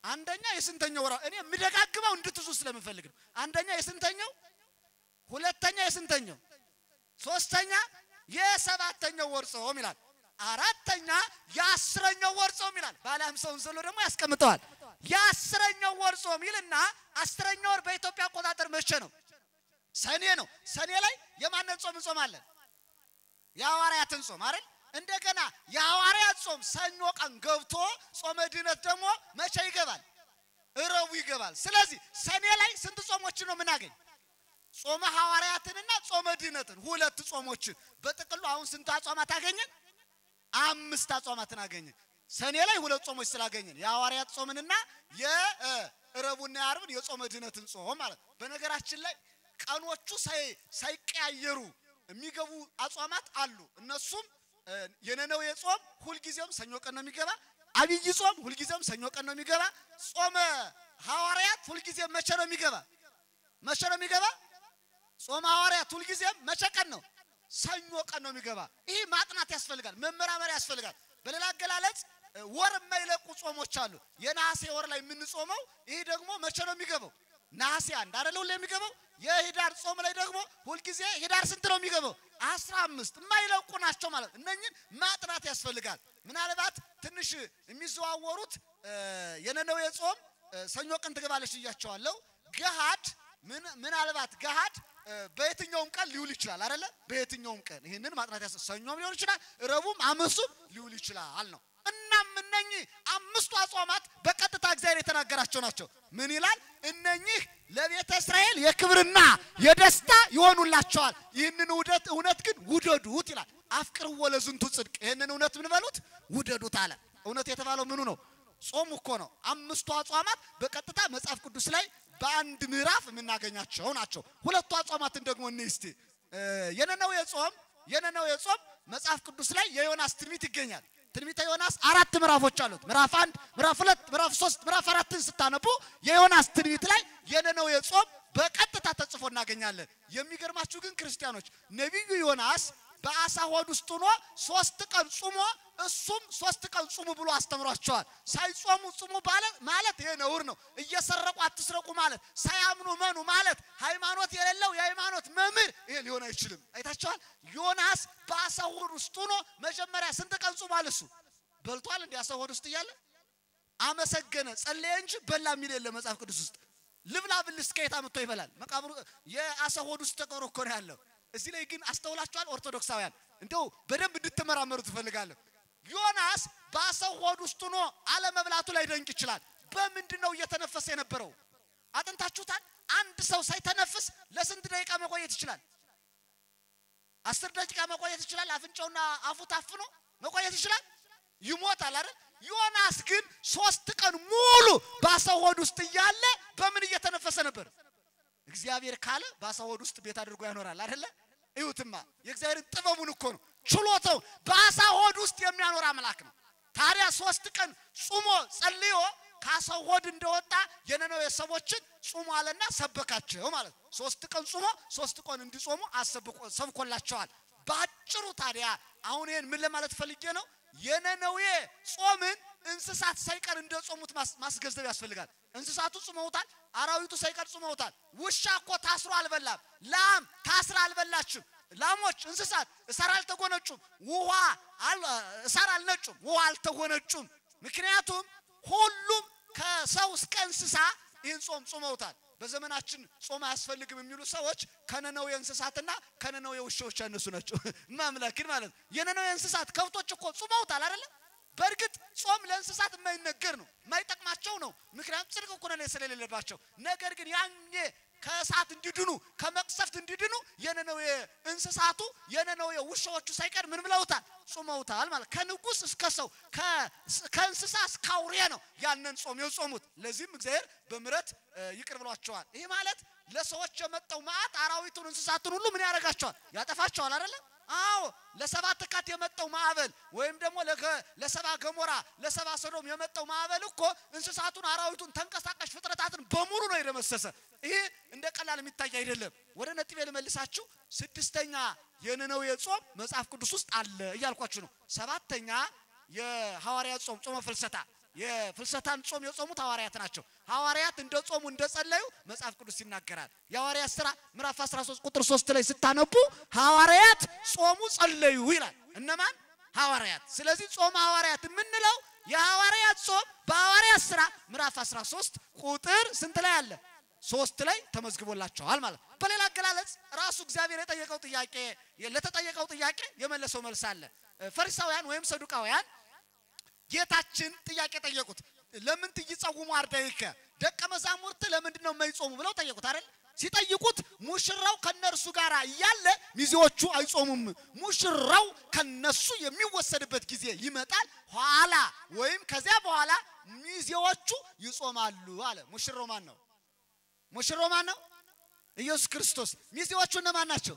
አንደኛ የስንተኛው ወራ እኔ ምደጋግመው እንድትዙ ስለምፈልግ ነው አንደኛ የስንተኛው ሁለተኛ የስንተኛው ሶስተኛ የሰባተኛው ወር ጾም ይላል አራተኛ የአስረኛው ወር ጾም ይላል ባለ 50ውን ዘሎ ደግሞ ያስቀምጠዋል የአስረኛው ወር ጾም ይልና አስረኛው ወር በኢትዮጵያ አቆጣጠር መቼ ነው ሰኔ ነው ሰኔ ላይ የማንን ጾም እንጾማለን የሐዋርያትን ጾም አይደል እንደገና የሐዋርያት ጾም ሰኞ ቀን ገብቶ ጾመ ድነት ደግሞ መቼ ይገባል ረቡዕ ይገባል ስለዚህ ሰኔ ላይ ስንት ጾሞች ነው ምናገኝ ጾመ ሐዋርያትንና ጾመ ድነትን ሁለት ጾሞች በጥቅሉ አሁን ስንት አጾማት አገኘን 5 አጾማትን አገኘን ሰኔ ላይ ሁለት ጾሞች ስላገኘን የሐዋርያት ጾምንና የረቡዕና የዓርብን የጾመ ድነትን ጾም ማለት በነገራችን ላይ ቀኖቹ ሳይቀያየሩ የሚገቡ አጾማት አሉ እነሱም የነነዌ ጾም ሁሉ ጊዜም ሰኞ ቀን ነው የሚገባ አብይ ጾም ሁሉ ጊዜም ሰኞ ቀን ነው የሚገባ ጾመ ሐዋርያት ሁሉ ጊዜም መቼ ነው የሚገባ ጾመ ሐዋርያት ሁሉ ጊዜም መቼ ቀን ነው ሰኞ ቀን ነው የሚገባ ይሄ ማጥናት ያስፈልጋል መመራመር ያስፈልጋል በሌላ አገላለጽ ወር የማይለቁ ጾሞች አሉ የነሐሴ ወር ላይ ምን ጾመው ይሄ ደግሞ መቼ ነው የሚገባው ነሐሴ 1 አይደል ሁሉ የሚገባው የሂዳር ጾም ላይ ደግሞ ሁሉ ጊዜ ሂዳር ስንት ነው የሚገባው 15 የማይለቁ ናቸው ማለት እነኚህን ማጥናት ያስፈልጋል ምናልባት ትንሽ የሚዘዋወሩት የነነዌ ጾም ሰኞ ቀን ትገባለች ይያቻዋለሁ ገሃድ ምናልባት ገሃድ በየትኛውም ቀን ሊውል ይችላል አይደለ በየትኛውም ቀን ይሄንን ማጥናት ሰኞም ሊሆን ይችላል ረቡዕም ሐሙስም ሊውል ይችላል ነው እናም እነኚህ 5 አጽዋማት በቀጥታ እግዚአብሔር የተናገራቸው ናቸው ምን ይላል እነኚህ ለቤተ እስራኤል የክብርና የደስታ ይሆኑላቸዋል ይህንን እውነት ግን ውደዱት ይላል አፍቅሩ ወለዝንቱ ጽድቅ ይህንን እውነት ምን በሉት ውደዱት አለ እውነት የተባለው ምኑ ነው ጾም እኮ ነው 5 አጽዋማት በቀጥታ መጽሐፍ ቅዱስ ላይ በአንድ ምዕራፍ የምናገኛቸው ናቸው ሁለቱ አጽዋማትን ደግሞ እንስቲ የነነዌ ጾም መጽሐፍ ቅዱስ ላይ የዮናስ ትንቢት ይገኛል ትንቢተ ዮናስ 4 ምዕራፎች አሉት ምዕራፍ 1 ምዕራፍ 2 ምዕራፍ 3 ምዕራፍ 4ን ስታነቡ የዮናስ ትንቢት ላይ የነነዌ ጾም በቀጥታ ተጽፎ እናገኛለን የሚገርማችሁ ግን ክርስቲያኖች ነብዩ ዮናስ በአሳ ሆድ ውስጥ ሆኖ 3 ቀን ጾሞ እሱም 3 ቀን ጾሙ ብሎ አስተምሯቸዋል ሳይጾሙ ጾሙ ማለት ይሄ ነውር ነው እየሰረቁ አትስረቁ ማለት ሳያምኑ መኑ ማለት ሃይማኖት የሌለው የሃይማኖት መምህር ይሄ ሊሆን አይችልም አይታችኋል ዮናስ በአሳ ሆድ ውስጥ ሆኖ መጀመሪያ ስንት ቀን ጾሟል እሱ በልቷል እንደ አሳ ሆድ ውስጥ ይያለ አመሰገነ ጸለየ እንጂ በላ የሚል የለም መጽሐፍ ቅዱስ ውስጥ ልብላ ብልስ ከየት አመጣ ይበላል መቃብሩ የአሳ ሆድ ውስጥ ተቀብሮ እኮ ነው ያለው እዚህ ላይ ግን አስተውላችኋል ኦርቶዶክሳውያን እንደው በደንብ እንድትመራመሩ ትፈልጋለሁ። ዮናስ በአሳው ሆድ ውስጥ ሆኖ አለመብላቱ ላይ ደንቅ ይችላል። በምንድነው እየተነፈሰ የነበረው? አጥንታችሁታል? አንድ ሰው ሳይተነፍስ ለስንት ደቂቃ መቆየት ይችላል? 10 ደቂቃ መቆየት ይችላል። አፍንጫውና አፉ ታፍኖ መቆየት ይችላል። ይሞታል አይደል? ዮናስ ግን 3 ቀን ሙሉ በአሳው ሆድ ውስጥ እያለ በምን እየተነፈሰ ነበር? እግዚአብሔር ካለ በአሳው ሆድ ውስጥ ቤት አድርጎ ያኖራል አይደል? እዩትማ የእግዚአብሔር ጥበቡን እኮ ነው ችሎታው። በአሳው ሆድ ውስጥ የሚያኖር አምላክ ነው። ታዲያ 3 ቀን ጾሞ ጸልዮ ከአሳው ሆድ እንደወጣ የነነዌ ሰዎችን ጾሙ አለና ሰበካቸው ማለት ነው። 3 ቀን ጾሞ 3 ቀን እንዲጾሙ ሰብኮላቸዋል። ባጭሩ ታዲያ አሁን ይሄን ምን ለማለት ፈልጌ ነው? የነነዌ ጾምን እንስሳት ሳይቀር እንደጾሙት ማስገንዘብ ያስፈልጋል። እንስሳቱ ጾመውታል፣ አራዊቱ ሳይቀር ጾመውታል። ውሻ እኮ ታስሮ አልበላም፣ ላም ታስራ አልበላችም። ላሞች እንስሳት እሳር አልተጎነጩም፣ ውሃ እሳር አልነጩም፣ ውሃ አልተጎነጩም። ምክንያቱም ሁሉም ከሰው እስከ እንስሳ ይህን ጾም ጾመውታል። በዘመናችን ጾም አያስፈልግም የሚሉ ሰዎች ከነነዌ እንስሳትና ከነነዌ ውሾች ያነሱ ናቸው። ማምላክን ማለት የነነዌ እንስሳት ከብቶች እኮ ጾመውታል አይደል? በርግጥ ጾም ለእንስሳት የማይነገር ነው፣ የማይጠቅማቸው ነው። ምክንያቱም ጽድቅ እኮ ነው ስለሌለባቸው። ነገር ግን ያኔ ከእሳት እንዲድኑ ከመቅሰፍት እንዲድኑ የነነዌ እንስሳቱ የነነዌ ውሾቹ ሳይቀር ምን ብለውታል? ጾመውታል ማለት ከንጉስ እስከ ሰው ከእንስሳ እስከ አውሬ ነው ያንን ጾም የጾሙት። ለዚህም እግዚአብሔር በምሕረት ይቅር ብሏቸዋል። ይሄ ማለት ለሰዎች የመጣው መዓት አራዊቱን እንስሳቱን ሁሉ ምን ያደርጋቸዋል? ያጠፋቸዋል አይደል? አዎ ለሰባት ካት የመጣው ማዕበል ወይም ደግሞ ለሰባ ገሞራ ለሰባ ሰዶም የመጣው ማዕበል እኮ እንስሳቱን አራዊቱን ተንቀሳቃሽ ፍጥረታትን በሙሉ ነው የደመሰሰ። ይሄ እንደ ቀላል የሚታይ አይደለም። ወደ ነጥቤ ልመልሳችሁ። 6ኛ የነነዌ ጾም መጽሐፍ ቅዱስ ውስጥ አለ እያልኳችሁ ነው። 7ኛ የሐዋርያት ጾም ጾመ ፍልሰታ የፍልሰታን ጾም የጾሙት ሐዋርያት ናቸው። ሐዋርያት እንደ ጾሙ እንደ ጸለዩ መጽሐፍ ቅዱስ ይናገራል። የሐዋርያት ሥራ ምዕራፍ 13 ቁጥር 3 ላይ ስታነቡ ሐዋርያት ጾሙ ጸለዩ ይላል። እነማን? ሐዋርያት። ስለዚህ ጾም ሐዋርያት የምንለው የሐዋርያት ጾም በሐዋርያት ሥራ ምዕራፍ 13 ቁጥር ስንት ላይ አለ? 3 ላይ ተመዝግቦላቸዋል ማለት። በሌላ አገላለጽ ራሱ እግዚአብሔር የጠየቀው ጥያቄ ለተጠየቀው ጥያቄ የመለሰው መልስ አለ። ፈሪሳውያን ወይም ሰዱቃውያን ጌታችን ጥያቄ ጠየቁት። ለምን ትይጾሙ አርዳይከ ደቀ መዛሙርት ለምንድን ነው የማይጾሙ ብለው ጠየቁት አይደል? ሲጠይቁት ሙሽራው ከነርሱ ጋር እያለ ሚዜዎቹ አይጾሙም፣ ሙሽራው ከነሱ የሚወሰድበት ጊዜ ይመጣል ኋላ ወይም ከዚያ በኋላ ሚዜዎቹ ይጾማሉ አለ። ሙሽራው ማን ነው? ሙሽራው ማን ነው? ኢየሱስ ክርስቶስ። ሚዜዎቹ እነማን ናቸው?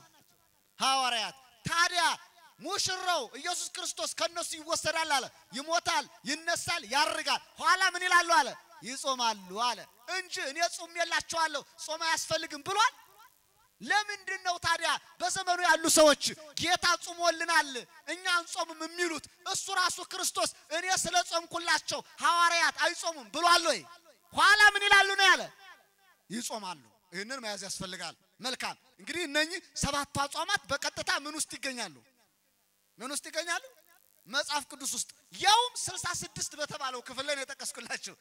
ሐዋርያት። ታዲያ ሙሽራው ኢየሱስ ክርስቶስ ከነሱ ይወሰዳል አለ። ይሞታል፣ ይነሳል፣ ያርጋል። ኋላ ምን ይላሉ አለ? ይጾማሉ አለ እንጂ እኔ ጾሜላችኋለሁ ጾም አያስፈልግም ብሏል። ለምንድነው ታዲያ በዘመኑ ያሉ ሰዎች ጌታ ጾሞልናል እኛ አንጾምም የሚሉት? እሱ ራሱ ክርስቶስ እኔ ስለጾምኩላቸው ሐዋርያት አይጾሙም ብሏል ወይ? ኋላ ምን ይላሉ ነው ያለ? ይጾማሉ። ይሄንን መያዝ ያስፈልጋል። መልካም እንግዲህ እነኚህ 7 አጽዋማት በቀጥታ ምን ውስጥ ይገኛሉ? ምን ውስጥ ይገኛሉ? መጽሐፍ ቅዱስ ውስጥ። ያውም 66 በተባለው ክፍል ላይ የተጠቀስኩላችሁ።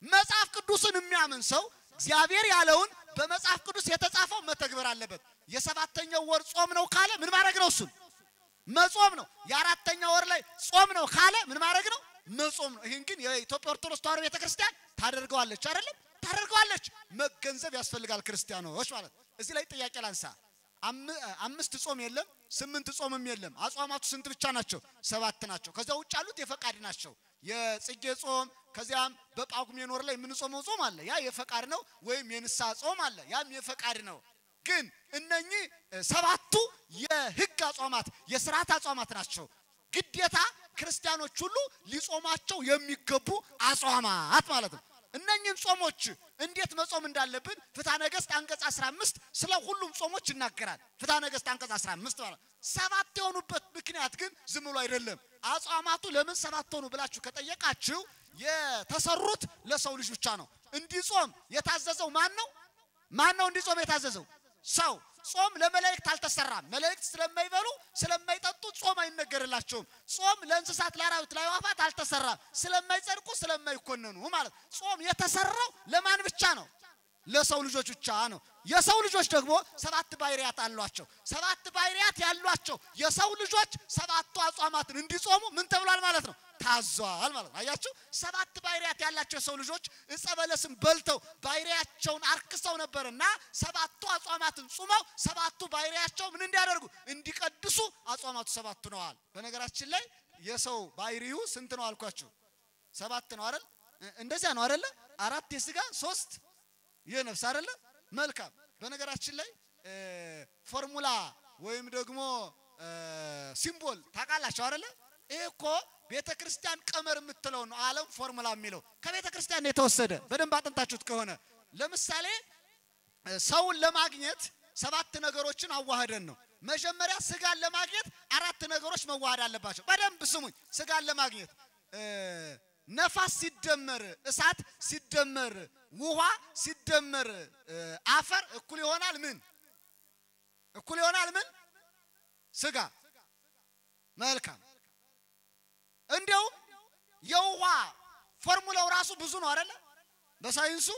መጽሐፍ ቅዱስን የሚያምን ሰው እግዚአብሔር ያለውን በመጽሐፍ ቅዱስ የተጻፈው መተግበር አለበት። የ7ኛው ወር ጾም ነው ካለ ምን ማድረግ ነው? እሱን መጾም ነው። የ4ኛው ወር ላይ ጾም ነው ካለ ምን ማድረግ ነው? መጾም ነው። ይሄን ግን የኢትዮጵያ ኦርቶዶክስ ተዋሕዶ ቤተክርስቲያን ታደርገዋለች አይደለም? ታደርገዋለች። መገንዘብ ያስፈልጋል ክርስቲያኖች ማለት። እዚህ ላይ ጥያቄ ላንሳ። 5 ጾም የለም፣ 8 ጾምም የለም። አጽዋማቱ ስንት ብቻ ናቸው? 7 ናቸው። ከዛ ውጭ ያሉት የፈቃድ ናቸው። የጽጌ ጾም ከዚያም በጳጉሜ ወር ላይ ምን ጾመው ጾም አለ፣ ያ የፈቃድ ነው። ወይም የንስሐ ጾም አለ፣ ያም የፈቃድ ነው። ግን እነኚህ 7ቱ የሕግ አጽዋማት የሥርዓት አጽዋማት ናቸው። ግዴታ ክርስቲያኖች ሁሉ ሊጾማቸው የሚገቡ አጽዋማት ማለት ነው። እነኚህን ጾሞች እንዴት መጾም እንዳለብን ፍትሐ ነገሥት አንቀጽ 15 ስለ ሁሉም ጾሞች ይናገራል። ፍትሐ ነገሥት አንቀጽ 15 ማለት 7 የሆኑበት ምክንያት ግን ዝም ብሎ አይደለም። አጽዋማቱ ለምን 7 ሆኑ ብላችሁ ከጠየቃችሁ የተሰሩት ለሰው ልጅ ብቻ ነው። እንዲጾም የታዘዘው ማን ነው? ማን ነው እንዲጾም የታዘዘው? ሰው። ጾም ለመላእክት አልተሰራም። መላእክት ስለማይበሉ ስለማይጠጡ ጾም አይነገርላቸውም። ጾም ለእንስሳት ለአራዊት ለአዕዋፋት አልተሰራም። ስለማይጸድቁ ስለማይኮነኑ ማለት ጾም የተሰራው ለማን ብቻ ነው? ለሰው ልጆች ብቻ ነው። የሰው ልጆች ደግሞ 7 ባህሪያት አሏቸው። 7 ባህሪያት ያሏቸው የሰው ልጆች 7ቱ አጽዋማትን እንዲጾሙ ምን ተብሏል ማለት ነው? ታዟል ማለት ነው። አያችሁ 7 ባህሪያት ያላቸው የሰው ልጆች ዕፀ በለስን በልተው ባህሪያቸውን አርክሰው ነበርና 7ቱ አጽዋማትን ጾመው 7ቱ ባህሪያቸው ምን እንዲያደርጉ እንዲቀድሱ አጽዋማቱ 7 ነዋል። በነገራችን ላይ የሰው ባህሪው ስንት ነው አልኳችሁ? 7 ነው አይደል? እንደዚያ ነው አይደል? 4 የሥጋ 3 የነፍስ አይደል? መልካም። በነገራችን ላይ ፎርሙላ ወይም ደግሞ ሲምቦል ታውቃላችሁ አይደል? ይሄ እኮ ቤተክርስቲያን ቀመር የምትለው ነው። ዓለም ፎርሙላ የሚለው ከቤተክርስቲያን ነው የተወሰደ። በደንብ አጥንታችሁት ከሆነ ለምሳሌ ሰውን ለማግኘት 7 ነገሮችን አዋህደን ነው። መጀመሪያ ስጋን ለማግኘት 4 ነገሮች መዋሃድ አለባቸው። በደንብ ስሙኝ። ስጋን ለማግኘት ነፋስ ሲደመር እሳት ሲደመር ውሃ ሲደመር አፈር እኩል ይሆናል ምን? እኩል ይሆናል ምን? ስጋ። መልካም። እንደው የውሃ ፎርሙላው ራሱ ብዙ ነው አይደለ? በሳይንሱ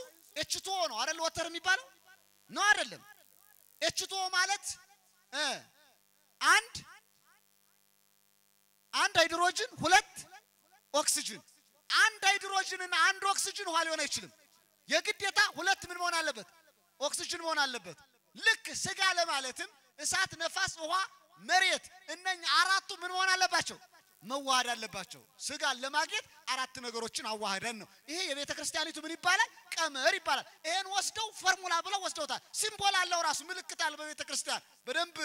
H2O ነው አይደል? ወተር የሚባለው ነው አይደለም? H2O ማለት አንድ ሃይድሮጅን 2 ኦክሲጅን። አንድ ሃይድሮጅን እና አንድ ኦክሲጅን ውሃ ሊሆን አይችልም። የግዴታ 2 ምን መሆን አለበት? ኦክሲጅን መሆን አለበት። ልክ ስጋ ለማለትም እሳት፣ ነፋስ፣ ውሃ፣ መሬት እነኛ 4ቱ ምን መሆን አለባቸው? መዋሃድ አለባቸው። ስጋን ለማግኘት 4 ነገሮችን አዋህደን ነው። ይሄ የቤተ ክርስቲያኒቱ ምን ይባላል? ቀመር ይባላል። ይሄን ወስደው ፎርሙላ ብለው ወስደውታል። ሲምቦል አለው ራሱ ምልክት አለው በቤተ ክርስቲያን። በደንብ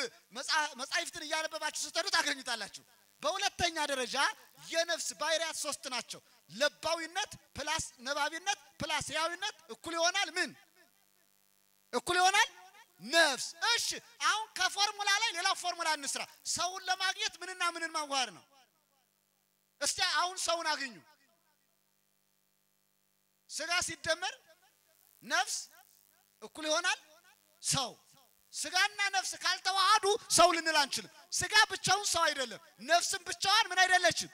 መጻሕፍትን እያነበባችሁ ስትሄዱ ታገኙታላችሁ። በሁለተኛ ደረጃ የነፍስ ባህሪያት 3 ናቸው። ለባዊነት ፕላስ ነባቢነት ፕላስ ሕያዊነት እኩል ይሆናል ምን? እኩል ይሆናል ነፍስ። እሺ አሁን ከፎርሙላ ላይ ሌላ ፎርሙላ እንስራ። ሰውን ለማግኘት ምንና ምንን ማዋሃድ ነው? እስቲ አሁን ሰውን አግኙ። ስጋ ሲደመር ነፍስ እኩል ይሆናል ሰው። ስጋና ነፍስ ካልተዋሃዱ ሰው ልንል አንችልም። ስጋ ብቻውን ሰው አይደለም፣ ነፍስም ብቻዋን ምን አይደለችም?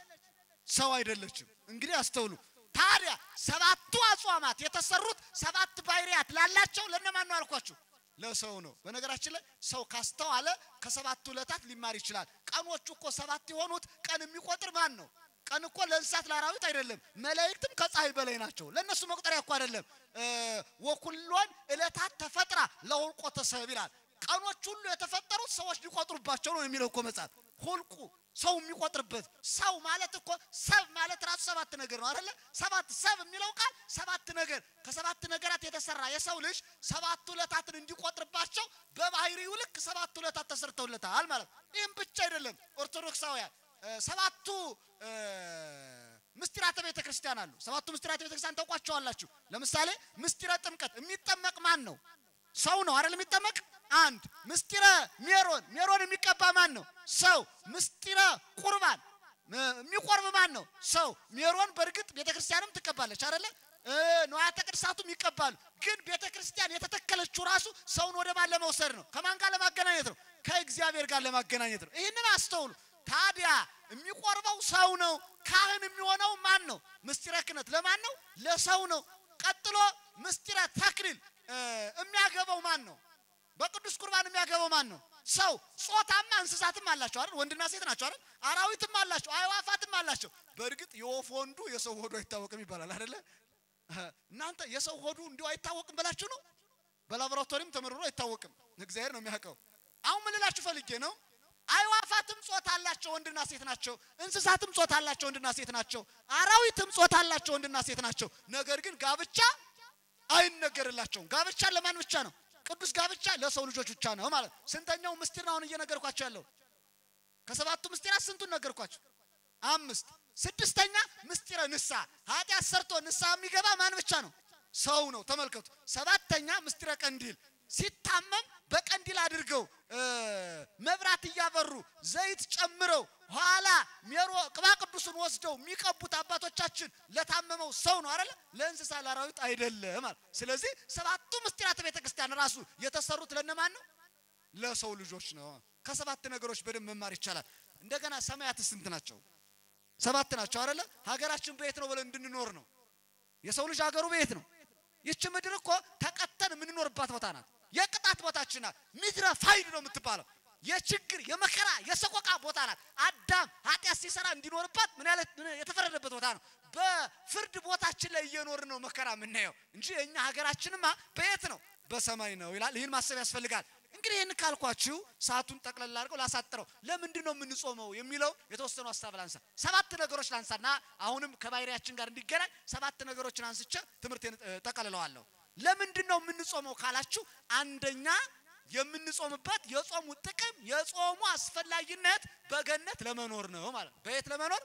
ሰው አይደለችም። እንግዲህ አስተውሉ። ታዲያ 7ቱ አጽዋማት የተሰሩት 7 ባህሪያት ላላቸው ለነማን ነው አልኳችሁ? ለሰው ነው። በነገራችን ላይ ሰው ካስተዋለ ከ7ቱ ዕለታት ሊማር ይችላል። ቀኖቹ እኮ 7 የሆኑት ቀን የሚቆጥር ማን ነው? ቀን እኮ ለእንስሳት ለአራዊት አይደለም። መላእክትም ከፀሐይ በላይ ናቸው። ለነሱ መቁጠሪያ እኮ አይደለም። ወኩሎን ዕለታት ተፈጥራ ለሁልቆ ተሰብ ይላል። ቀኖች ሁሉ የተፈጠሩት ሰዎች ሊቆጥሩባቸው ነው የሚለው እኮ መጽሐፍ። ሁልቁ ሰው የሚቆጥርበት። ሰው ማለት እኮ ሰብ ማለት ራሱ 7 ነገር ነው አይደለ? 7 ሰብ የሚለው ቃል 7 ነገር ከ7 ነገራት የተሰራ የሰው ልጅ 7 ዕለታትን እንዲቆጥርባቸው በባህሪው ልክ 7 ዕለታት ተሰርተውለታል ማለት ነው። ይህም ብቻ አይደለም። ኦርቶዶክሳውያን 7ቱ ምስጢራተ ቤተ ክርስቲያን አሉ። 7ቱ ምስጢራተ ቤተ ክርስቲያን ታውቋቸዋላችሁ። ለምሳሌ ምስጢረ ጥምቀት የሚጠመቅ ማን ነው? ሰው ነው አይደል? የሚጠመቅ አንድ። ምስጢረ ሜሮን የሚቀባ ማን ነው? ሰው። ምስጢረ ቁርባን የሚቆርብ ማን ነው? ሰው። ሜሮን በእርግጥ ቤተ ክርስቲያንም ትቀባለች አይደለ? ንዋያተ ቅድሳቱም ይቀባሉ። ግን ቤተ ክርስቲያን የተተከለችው ራሱ ሰውን ወደ ማን ለመውሰድ ነው? ከማን ጋር ለማገናኘት ነው? ከእግዚአብሔር ጋር ለማገናኘት ነው። ይሄንን አስተውሉ። ታዲያ የሚቆርበው ሰው ነው። ካህን የሚሆነው ማን ነው? ምስጢረ ክህነት ለማን ነው? ለሰው ነው። ቀጥሎ ምስጢረ ተክሊል የሚያገባው ማን ነው? በቅዱስ ቁርባን የሚያገባው ማን ነው? ሰው። ጾታማ እንስሳትም አላቸው አይደል? ወንድና ሴት ናቸው አይደል? አራዊትም አላቸው፣ አዕዋፋትም አላቸው። በእርግጥ የወፍ ወንዱ የሰው ሆዱ አይታወቅም ይባላል አይደለ? እናንተ የሰው ሆዱ እንዲሁ አይታወቅም ብላችሁ ነው? በላቦራቶሪም ተመርምሮ አይታወቅም። እግዚአብሔር ነው የሚያውቀው። አሁን ምን ልላችሁ ፈልጌ ነው? አዕዋፋትም ጾታ አላቸው፣ ወንድና ሴት ናቸው። እንስሳትም ጾታ አላቸው፣ ወንድና ሴት ናቸው። አራዊትም ጾታ አላቸው፣ ወንድና ሴት ናቸው። ነገር ግን ጋብቻ አይነገርላቸውም። ጋብቻ ለማን ብቻ ነው? ቅዱስ ጋብቻ ለሰው ልጆች ብቻ ነው ማለት። ስንተኛው ምስጢር ነው አሁን እየነገርኳችሁ ያለው? ከ7ቱ ምስጢራት ስንቱን ነገርኳችሁ? 5። 6ኛ ምስጢረ ንስሐ። ኃጢአት ሰርቶ ንስሐ የሚገባ ማን ብቻ ነው? ሰው ነው። ተመልከቱ። 7ኛ ምስጢረ ቀንዲል። ሲታመም በቀንዲል አድርገው መብራት እያበሩ ዘይት ጨምረው ኋላ ቅባ ቅዱስን ወስደው የሚቀቡት አባቶቻችን ለታመመው ሰው ነው አይደል? ለእንስሳ ለአራዊት አይደለም ማለት። ስለዚህ 7ቱ ምስጢራተ ቤተ ክርስቲያን ራሱ የተሰሩት ለነማን ነው? ለሰው ልጆች ነው። ከ7 ነገሮች በደንብ መማር ይቻላል። እንደገና ሰማያት ስንት ናቸው? 7 ናቸው አይደል? ሀገራችን በየት ነው ብለን እንድንኖር ነው። የሰው ልጅ ሀገሩ በየት ነው? ይህች ምድር እኮ ተቀተን የምንኖርባት ቦታ ናት። የቅጣት ቦታችን ናት። ምድረ ፋይድ ነው የምትባለው። የችግር የመከራ የሰቆቃ ቦታ ናት። አዳም ኃጢአት ሲሰራ እንዲኖርባት ምን ያለ የተፈረደበት ቦታ ነው። በፍርድ ቦታችን ላይ እየኖርን ነው መከራ የምናየው እንጂ የኛ ሀገራችንማ በየት ነው? በሰማይ ነው ይላል። ይህን ማሰብ ያስፈልጋል። እንግዲህ ይህን ካልኳችሁ ሰዓቱን ጠቅለል አድርገው ላሳጥረው። ለምንድን ነው የምንጾመው የሚለው የተወሰኑ ሐሳብ ላንሳ። 7 ነገሮች ላንሳና አሁንም ከባህሪያችን ጋር እንዲገናኝ 7 ነገሮችን አንስቼ ትምህርቴን ጠቅልለዋለሁ። ለምንድን ነው የምንጾመው ካላችሁ አንደኛ የምንጾምበት የጾሙ ጥቅም የጾሙ አስፈላጊነት በገነት ለመኖር ነው ማለት ነው። በየት ለመኖር?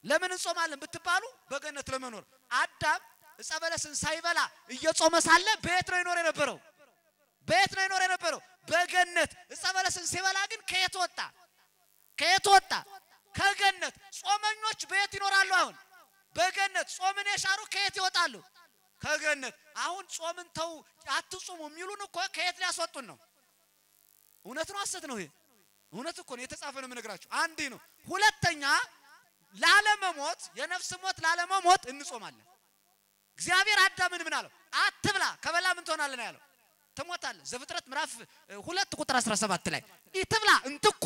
ለምን እንጾማለን ብትባሉ በገነት ለመኖር። አዳም ዕፀ በለስን ሳይበላ እየጾመ ሳለ በየት ነው ይኖር የነበረው? በየት ነው ይኖር የነበረው? በገነት። ዕፀ በለስን ሲበላ ግን ከየት ወጣ? ከየት ወጣ? ከገነት። ጾመኞች በየት ይኖራሉ? አሁን በገነት። ጾምን የሻሩ ከየት ይወጣሉ? ከገነት። አሁን ጾምን ተው አትጾሙ የሚሉን እኮ ከየት ሊያስወጡን ነው? እውነት ነው ሐሰት ነው? ይሄ እውነት እኮ ነው፣ የተጻፈ ነው የምነግራችሁ። አንዴ ነው። ሁለተኛ ላለመሞት የነፍስ ሞት ላለመሞት እንጾማለን። እግዚአብሔር አዳምን ምን አለው? አትብላ፣ ከበላ ምን ትሆናለህ ነው ያለው? ትሞታለህ። ዘፍጥረት ምዕራፍ 2 ቁጥር 17 ላይ ኢትብላ እንትኮ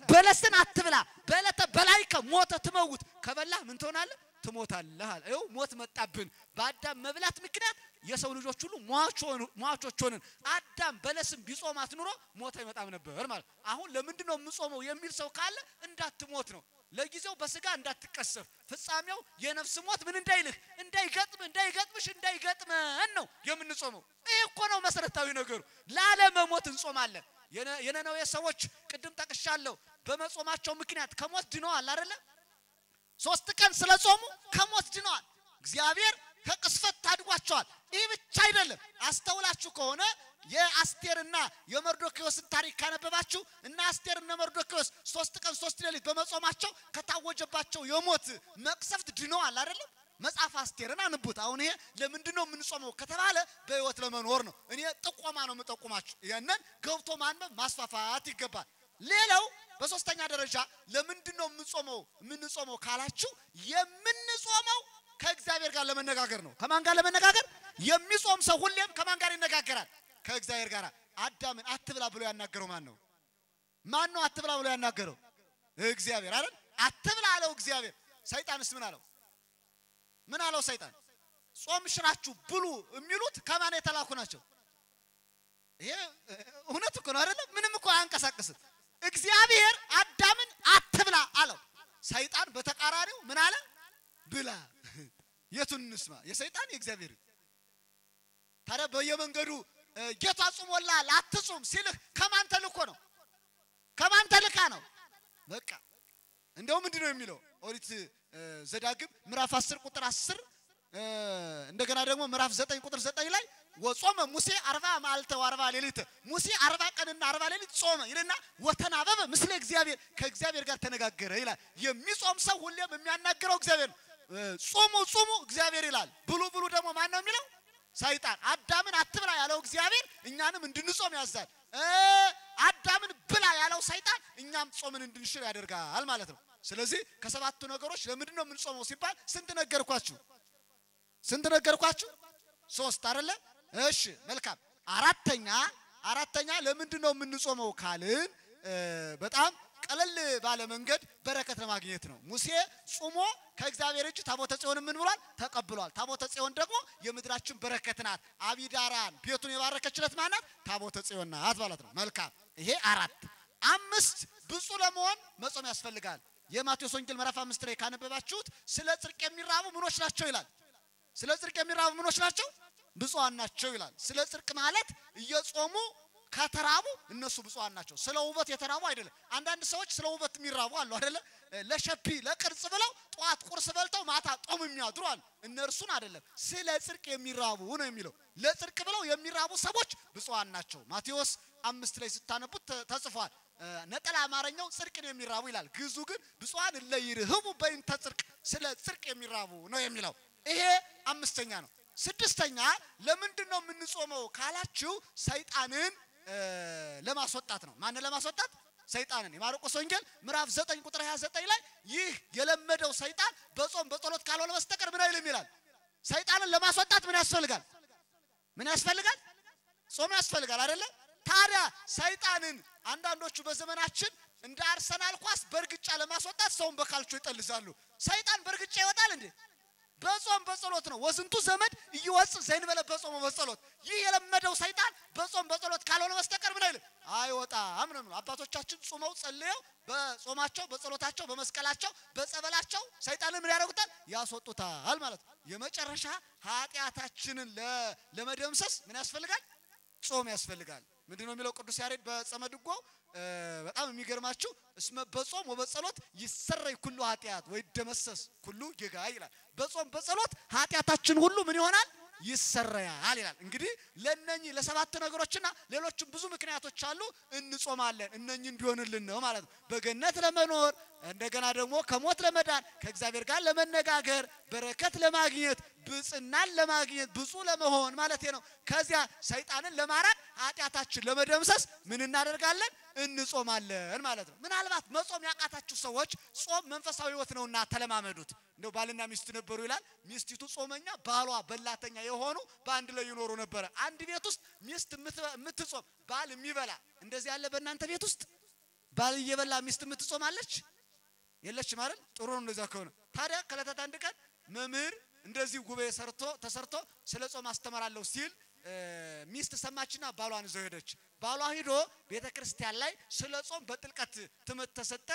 በለስን አትብላ በለተ በላይከ ሞተ ትመውት፣ ከበላ ምን ትሆናለህ? ትሞታለህ አለ። ይኸው ሞት መጣብን። በአዳም መብላት ምክንያት የሰው ልጆች ሁሉ ሟቾች ሆነን። አዳም በለስም ቢጾማት ኑሮ ሞት አይመጣም ነበር ማለት። አሁን ለምንድን ነው የምጾመው የሚል ሰው ካለ እንዳትሞት ነው። ለጊዜው በስጋ እንዳትቀሰፍ፣ ፍጻሜው የነፍስ ሞት ምን እንዳይልህ እንዳይገጥምሽ እንዳይገጥመን ነው የምንጾመው። ይሄ እኮ ነው መሰረታዊ ነገሩ። ላለመሞት እንጾማለን። የነነዌ ሰዎች ቅድም ጠቅሻለሁ፣ በመጾማቸው ምክንያት ከሞት ድነዋል አይደለ? 3 ቀን ስለጾሙ ከሞት ድነዋል። እግዚአብሔር ከቅስፈት ታድጓቸዋል። ይህ ብቻ አይደለም። አስተውላችሁ ከሆነ የአስቴርና የመርዶክዮስን ታሪክ ካነበባችሁ እና አስቴርና መርዶክዮስ 3 ቀን 3 ሌሊት በመጾማቸው ከታወጀባቸው የሞት መቅሰፍት ድነዋል አይደለም? መጽሐፍ አስቴርን አንቡት። አሁን ይሄ ለምንድን ነው የምንጾመው ከተባለ በህይወት ለመኖር ነው። እኔ ጥቆማ ነው የምጠቁማችሁ። ያንን ገብቶ ማንበብ ማስፋፋት ይገባል። ሌላው በሶስተኛ ደረጃ ለምንድን ነው የምንጾመው ካላችሁ የምንጾመው ከእግዚአብሔር ጋር ለመነጋገር ነው። ከማን ጋር ለመነጋገር? የሚጾም ሰው ሁሌም ከማን ጋር ይነጋገራል? ከእግዚአብሔር ጋር። አዳምን አትብላ ብሎ ያናገረው ማን ነው? ማን ነው አትብላ ብሎ ያናገረው? እግዚአብሔር አይደል? አትብላ አለው እግዚአብሔር። ሰይጣንስ ምን አለው? ምን አለው ሰይጣን? ጾም ሽራችሁ ብሉ የሚሉት ከማን የተላኩ ናቸው? ይሄ እውነት እኮ ነው አይደል? ምንም እኮ አያንቀሳቅስም። እግዚአብሔር አዳምን አትብላ አለው። ሰይጣን በተቃራኒው ምን አለ? ብላ። የቱን እንስማ? የሰይጣን የእግዚአብሔር? ታዲያ በየመንገዱ ጌታ ጾሞላል አትጾም ሲልህ ከማን ተልኮ ነው? ከማን ተልካ ነው? በቃ እንደው ምንድነው የሚለው? ኦሪት ዘዳግም ምዕራፍ 10 ቁጥር 10 እንደገና ደግሞ ምዕራፍ 9 ቁጥር 9 ላይ ወጾመ ሙሴ 40 መዓልተ ወ40 ሌሊት፣ ሙሴ 40 ቀንና 40 ሌሊት ጾመ ይልና ወተናበበ ምስለ እግዚአብሔር፣ ከእግዚአብሔር ጋር ተነጋገረ ይላል። የሚጾም ሰው ሁሌም የሚያናገረው እግዚአብሔር ነው። ጾሙ እግዚአብሔር ይላል። ብሉ ደግሞ ማን ነው የሚለው? ሰይጣን። አዳምን አትብላ ያለው እግዚአብሔር እኛንም እንድንጾም ያዛል። አዳምን ብላ ያለው ሰይጣን እኛም ጾምን እንድንሽር ያደርጋል ማለት ነው። ስለዚህ ከሰባቱ ነገሮች ለምንድን ነው የምንጾመው ሲባል ስንት ነገርኳችሁ? 3 አይደለ? እሺ መልካም። አራተኛ ለምንድን ነው የምንጾመው ካልን በጣም ቀለል ባለ መንገድ በረከት ለማግኘት ነው። ሙሴ ጾሞ ከእግዚአብሔር እጅ ታቦተ ጽዮን ምን ብሏል? ተቀብሏል። ታቦተ ጽዮን ደግሞ የምድራችን በረከት ናት። አቢዳራን ቤቱን የባረከችለት ማናት? ታቦተ ጽዮን ናት ማለት ነው። መልካም። ይሄ 4። 5 ብፁዕ ለመሆን መጾም ያስፈልጋል። የማቴዎስ ወንጌል ምዕራፍ 5 ላይ ካነበባችሁት ስለ ጽድቅ የሚራቡ ምኖች ናቸው ይላል። ስለ ጽድቅ የሚራቡ ምኖች ናቸው? ብፁዓን ናቸው ይላል። ስለ ጽድቅ ማለት እየጾሙ ከተራቡ እነሱ ብፁዓን ናቸው። ስለ ውበት የተራቡ አይደለም። አንዳንድ ሰዎች ስለ ውበት የሚራቡ አሉ አይደለ? ለሸፒ ለቅርጽ ብለው ጧት ቁርስ በልተው ማታ ጦም የሚያድሩ አሉ። እነርሱን አይደለም ስለ ጽድቅ የሚራቡ ነው የሚለው። ለጽድቅ ብለው የሚራቡ ሰዎች ብፁዓን ናቸው። ማቴዎስ 5 ላይ ስታነቡት ተጽፏል። ነጠላ አማርኛው ጽድቅን የሚራቡ ይላል። ግዙ ግን ብፁዓን ለይርህቡ በእንተ ጽድቅ፣ ስለ ጽድቅ የሚራቡ ነው የሚለው። ይሄ 5ኛ ነው። 6ኛ ለምንድን ነው የምንጾመው ካላችሁ ሰይጣንን ለማስወጣት ነው። ማንን ለማስወጣት? ሰይጣንን። የማርቆስ ወንጌል ምዕራፍ 9 ቁጥር 29 ላይ ይህ የለመደው ሰይጣን በጾም በጸሎት ካልሆነ በስተቀር ምን አይልም ይላል? ሰይጣንን ለማስወጣት ምን ያስፈልጋል? ምን ያስፈልጋል? ጾም ያስፈልጋል አይደለ? ታዲያ ሰይጣንን አንዳንዶቹ በዘመናችን እንደ አርሰናል ኳስ በርግጫ ለማስወጣት ሰውን በካልቾ ይጠልዛሉ። ሰይጣን በርግጫ ይወጣል እንዴ? በጾም በጸሎት ነው። ወዝንቱ ዘመድ ይወጽ ዘይንበለ በጾም በጸሎት። ይህ የለመደው ሰይጣን በጾም በጸሎት ካልሆነ በስተቀር ምን አይልም አይወጣም ነው። አባቶቻችን ጾመው ጸልየው በጾማቸው በጸሎታቸው በመስቀላቸው በጸበላቸው ሰይጣንን ምን ያደርጉታል? ያስወጡታል ማለት ነው። የመጨረሻ ኃጢያታችንን ለመደምሰስ ምን ያስፈልጋል? ጾም ያስፈልጋል። ምንድነው የሚለው ቅዱስ ያሬድ በጸመድጎ በጣም የሚገርማችሁ እስመ በጾም ወበጸሎት ይሰረይ ኩሉ ኃጢያት ወይ ደመሰስ ኩሉ ጌጋይ ይላል። በጾም በጸሎት ኃጢያታችን ሁሉ ምን ይሆናል? ይሰረያል ይላል። እንግዲህ ለነኚህ ለሰባት ነገሮችና ሌሎችም ብዙ ምክንያቶች አሉ እንጾማለን። እነኚህ እንዲሆንልን ነው ማለት ነው። በገነት ለመኖር እንደገና ደግሞ ከሞት ለመዳን ከእግዚአብሔር ጋር ለመነጋገር በረከት ለማግኘት ብጽናን ለማግኘት ብፁ ለመሆን ማለት ነው። ከዚያ ሰይጣንን ለማራቅ ኃጢያታችን ለመደምሰስ ምን እናደርጋለን? እንጾማለን ማለት ነው። ምናልባት መጾም ያቃታችሁ ሰዎች ጾም መንፈሳዊ ሕይወት ነውና ተለማመዱት። እንደው ባልና ሚስት ነበሩ ይላል። ሚስቲቱ ጾመኛ ባሏ በላተኛ የሆኑ በአንድ ላይ ይኖሩ ነበር። አንድ ቤት ውስጥ ሚስት የምትጾም ባል የሚበላ እንደዚህ ያለ በእናንተ ቤት ውስጥ ባል እየበላ ሚስት የምትጾማለች የለች ማለት ጥሩ ነው። እንደዛ ከሆነ ታዲያ ከለታት አንድ ቀን መምህር እንደዚህ ጉባኤ ተሰርቶ ስለ ጾም አስተምራለሁ ሲል ሚስት ሰማችና ባሏን ይዘው ሄደች። ባሏ ሄዶ ቤተክርስቲያን ላይ ስለ ጾም በጥልቀት ትምህርት ተሰጠ።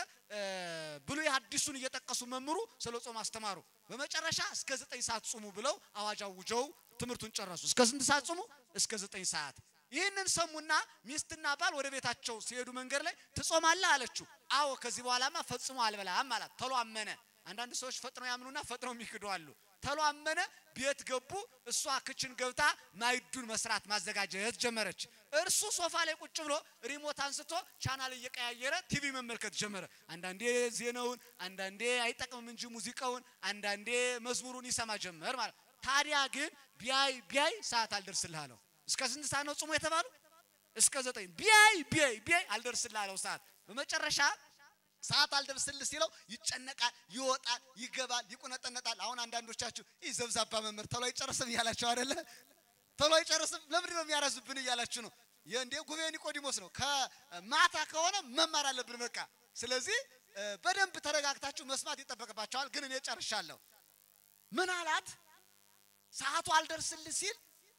ብሉይ ሐዲሱን እየጠቀሱ መምሩ ስለ ጾም አስተማሩ። በመጨረሻ እስከ 9 ሰዓት ጾሙ ብለው አዋጅ አውጀው ትምህርቱን ጨረሱ። እስከ ስንት ሰዓት ጾሙ? እስከ 9 ሰዓት። ይህንን ሰሙና ሚስትና ባል ወደ ቤታቸው ሲሄዱ መንገድ ላይ ትጾማለህ አለችው። አዎ ከዚህ በኋላማ ፈጽሞ አልበላም አላት። ተሎ አመነ። አንዳንድ ሰዎች ፈጥነው ያምኑና ፈጥነው የሚክዱ አሉ። ተሎ አመነ። ቤት ገቡ። እሷ ክችን ገብታ ማይዱን መስራት ማዘጋጀት ጀመረች። እርሱ ሶፋ ላይ ቁጭ ብሎ ሪሞት አንስቶ ቻናል እየቀያየረ ቲቪ መመልከት ጀመረ። አንዳንዴ ዜናውን፣ አንዳንዴ አይጠቅምም እንጂ ሙዚቃውን፣ አንዳንዴ መዝሙሩን ይሰማ ጀመር ማለት። ታዲያ ግን ቢያይ ሰዓት አልደርስልህ አለው። እስከ ስንት ሰዓት ነው ጾሙ የተባለው? እስከ 9። ቢያይ አልደርስልህ አለው ሰዓት። በመጨረሻ ሰዓት አልደርስልህ ሲለው ይጨነቃል፣ ይወጣል፣ ይገባል፣ ይቁነጠነጣል። አሁን አንዳንዶቻችሁ ይዘብዛባ መምህር ተሎ አይጨርስም እያላችሁ አይደለ? ተሎ አይጨርስም ለምንድን ነው የሚያረዝብን እያላችሁ ነው። የእንዴ ጉባኤ ኒቆዲሞስ ነው። ከማታ ከሆነ መማር አለብን በቃ። ስለዚህ በደንብ ተረጋግታችሁ መስማት ይጠበቅባችኋል። ግን እኔ ጨርሻለሁ። ምን አላት? ሰዓቱ አልደርስልህ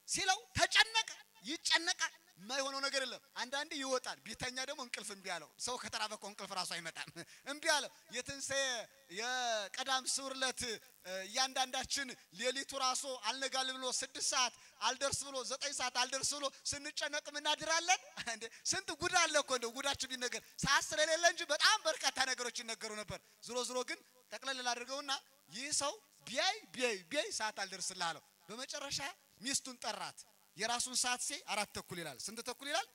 ሲለው ተጨነቀ፣ ይጨነቃል። የማይሆነው ነገር የለም። አንዳንዴ ይወጣል፣ ቢተኛ ደግሞ እንቅልፍ እምቢ አለው። ሰው ከተራበቀ እንቅልፍ ራሱ አይመጣም። እምቢ አለው። የትንሣኤ የቀዳም ስዑርለት እያንዳንዳችን ሌሊቱ ራሱ አልነጋል ብሎ 6 ሰዓት አልደርስ ብሎ 9 ሰዓት አልደርስ ብሎ ስንጨነቅ እናድራለን እንዴ? ስንት ጉድ አለ እኮ እንደው ጉዳችን ቢነገር ሰዓት ስለሌለ እንጂ በጣም በርካታ ነገሮች ይነገሩ ነበር። ዝሮ ግን ጠቅለል አድርገውና ይህ ሰው ቢያይ ሰዓት አልደርስልህ አለው። በመጨረሻ ሚስቱን ጠራት። የራሱን ሰዓት 4:30 ይላል። ስንት ተኩል ይላል?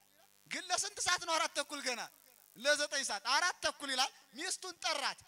ግን ለስንት ሰዓት ነው 4:30? ገና ለ9 ሰዓት 4:30 ይላል። ሚስቱን ጠራት።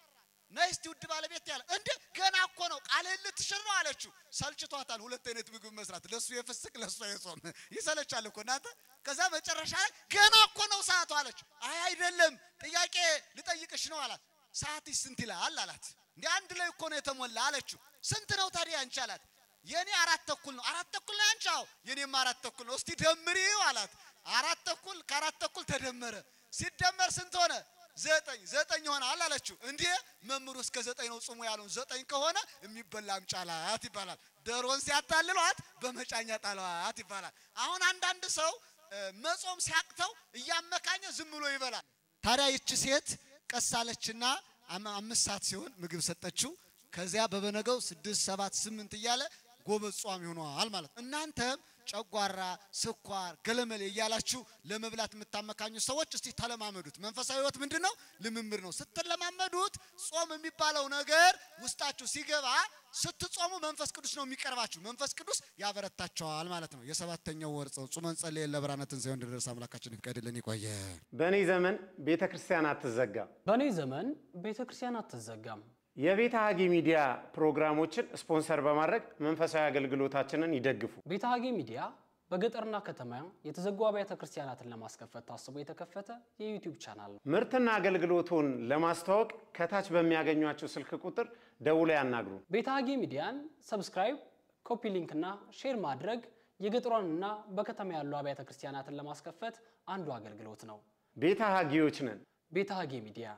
ነይ እስቲ ውድ ባለቤት ያለ እንዴ ገና እኮ ነው ቃልህን ልትሽር ነው አለችው። ሰልችቷታል። ሁለት አይነት ምግብ መስራት፣ ለሱ የፍስክ ለሱ የጾም ይሰለቻል እኮ እናንተ። ከዛ መጨረሻ ገና እኮ ነው ሰዓቱ አለች። አይደለም ጥያቄ ልጠይቅሽ ነው አላት። ሰዓትሽ ስንት ይላል አላት። እንዴ አንድ ላይ እኮ ነው የተሞላ አለችው። ስንት ነው ታዲያ አንቺ አላት። የኔ 4:30 ነው። 4:30 ነው አንቺ? አዎ የኔም 4:30 ነው። እስቲ ደምሪው አላት። 4:30 ከ4:30 ተደመረ። ሲደመር ስንት ሆነ? 9 ይሆናል አለችው። እንዴ መምሩ እስከ 9 ነው ጾሙ ያለው። 9 ከሆነ የሚበላም ጫላት ይባላል። ደሮን ሲያታልሏት በመጫኛ ጣሏት ይባላል። አሁን አንዳንድ ሰው መጾም ሲያቅተው እያመካኘ ዝም ብሎ ይበላል። ታዲያ ይቺ ሴት ቀሳለችና 5 ሰዓት ሲሆን ምግብ ሰጠችው። ከዚያ በበነገው 6 7 8 እያለ ጎበዝ ጿም ይሆናል ማለት። እናንተም ጨጓራ፣ ስኳር፣ ገለመሌ እያላችሁ ለመብላት የምታመካኙ ሰዎች እስቲ ተለማመዱት። መንፈሳዊ ሕይወት ምንድነው? ልምምድ ነው። ስትለማመዱት ጾም የሚባለው ነገር ውስጣችሁ ሲገባ ስትጾሙ መንፈስ ቅዱስ ነው የሚቀርባችሁ። መንፈስ ቅዱስ ያበረታችኋል ማለት ነው። የሰባተኛው ወር ጾመን ጸልየን ለብርሃነ ትንሣኤው እንድንደርስ አምላካችን ይፍቀድልን። ይቆየ። በኔ ዘመን ቤተክርስቲያን አትዘጋም። በኔ ዘመን ቤተክርስቲያን አትዘጋም። የቤተ ሀጌ ሚዲያ ፕሮግራሞችን ስፖንሰር በማድረግ መንፈሳዊ አገልግሎታችንን ይደግፉ። ቤተ ሀጌ ሚዲያ በገጠርና ከተማ የተዘጉ አብያተ ክርስቲያናትን ለማስከፈት ታስቦ የተከፈተ የዩቲዩብ ቻናል ነው። ምርትና አገልግሎቱን ለማስተዋወቅ ከታች በሚያገኟቸው ስልክ ቁጥር ደውለው ያናግሩ። ቤተ ሀጌ ሚዲያን ሰብስክራይብ፣ ኮፒ ሊንክና ሼር ማድረግ የገጠሯንና በከተማ ያሉ አብያተ ክርስቲያናትን ለማስከፈት አንዱ አገልግሎት ነው። ቤተ ሐጊዎች ነን። ቤተ ሐጊ ሚዲያ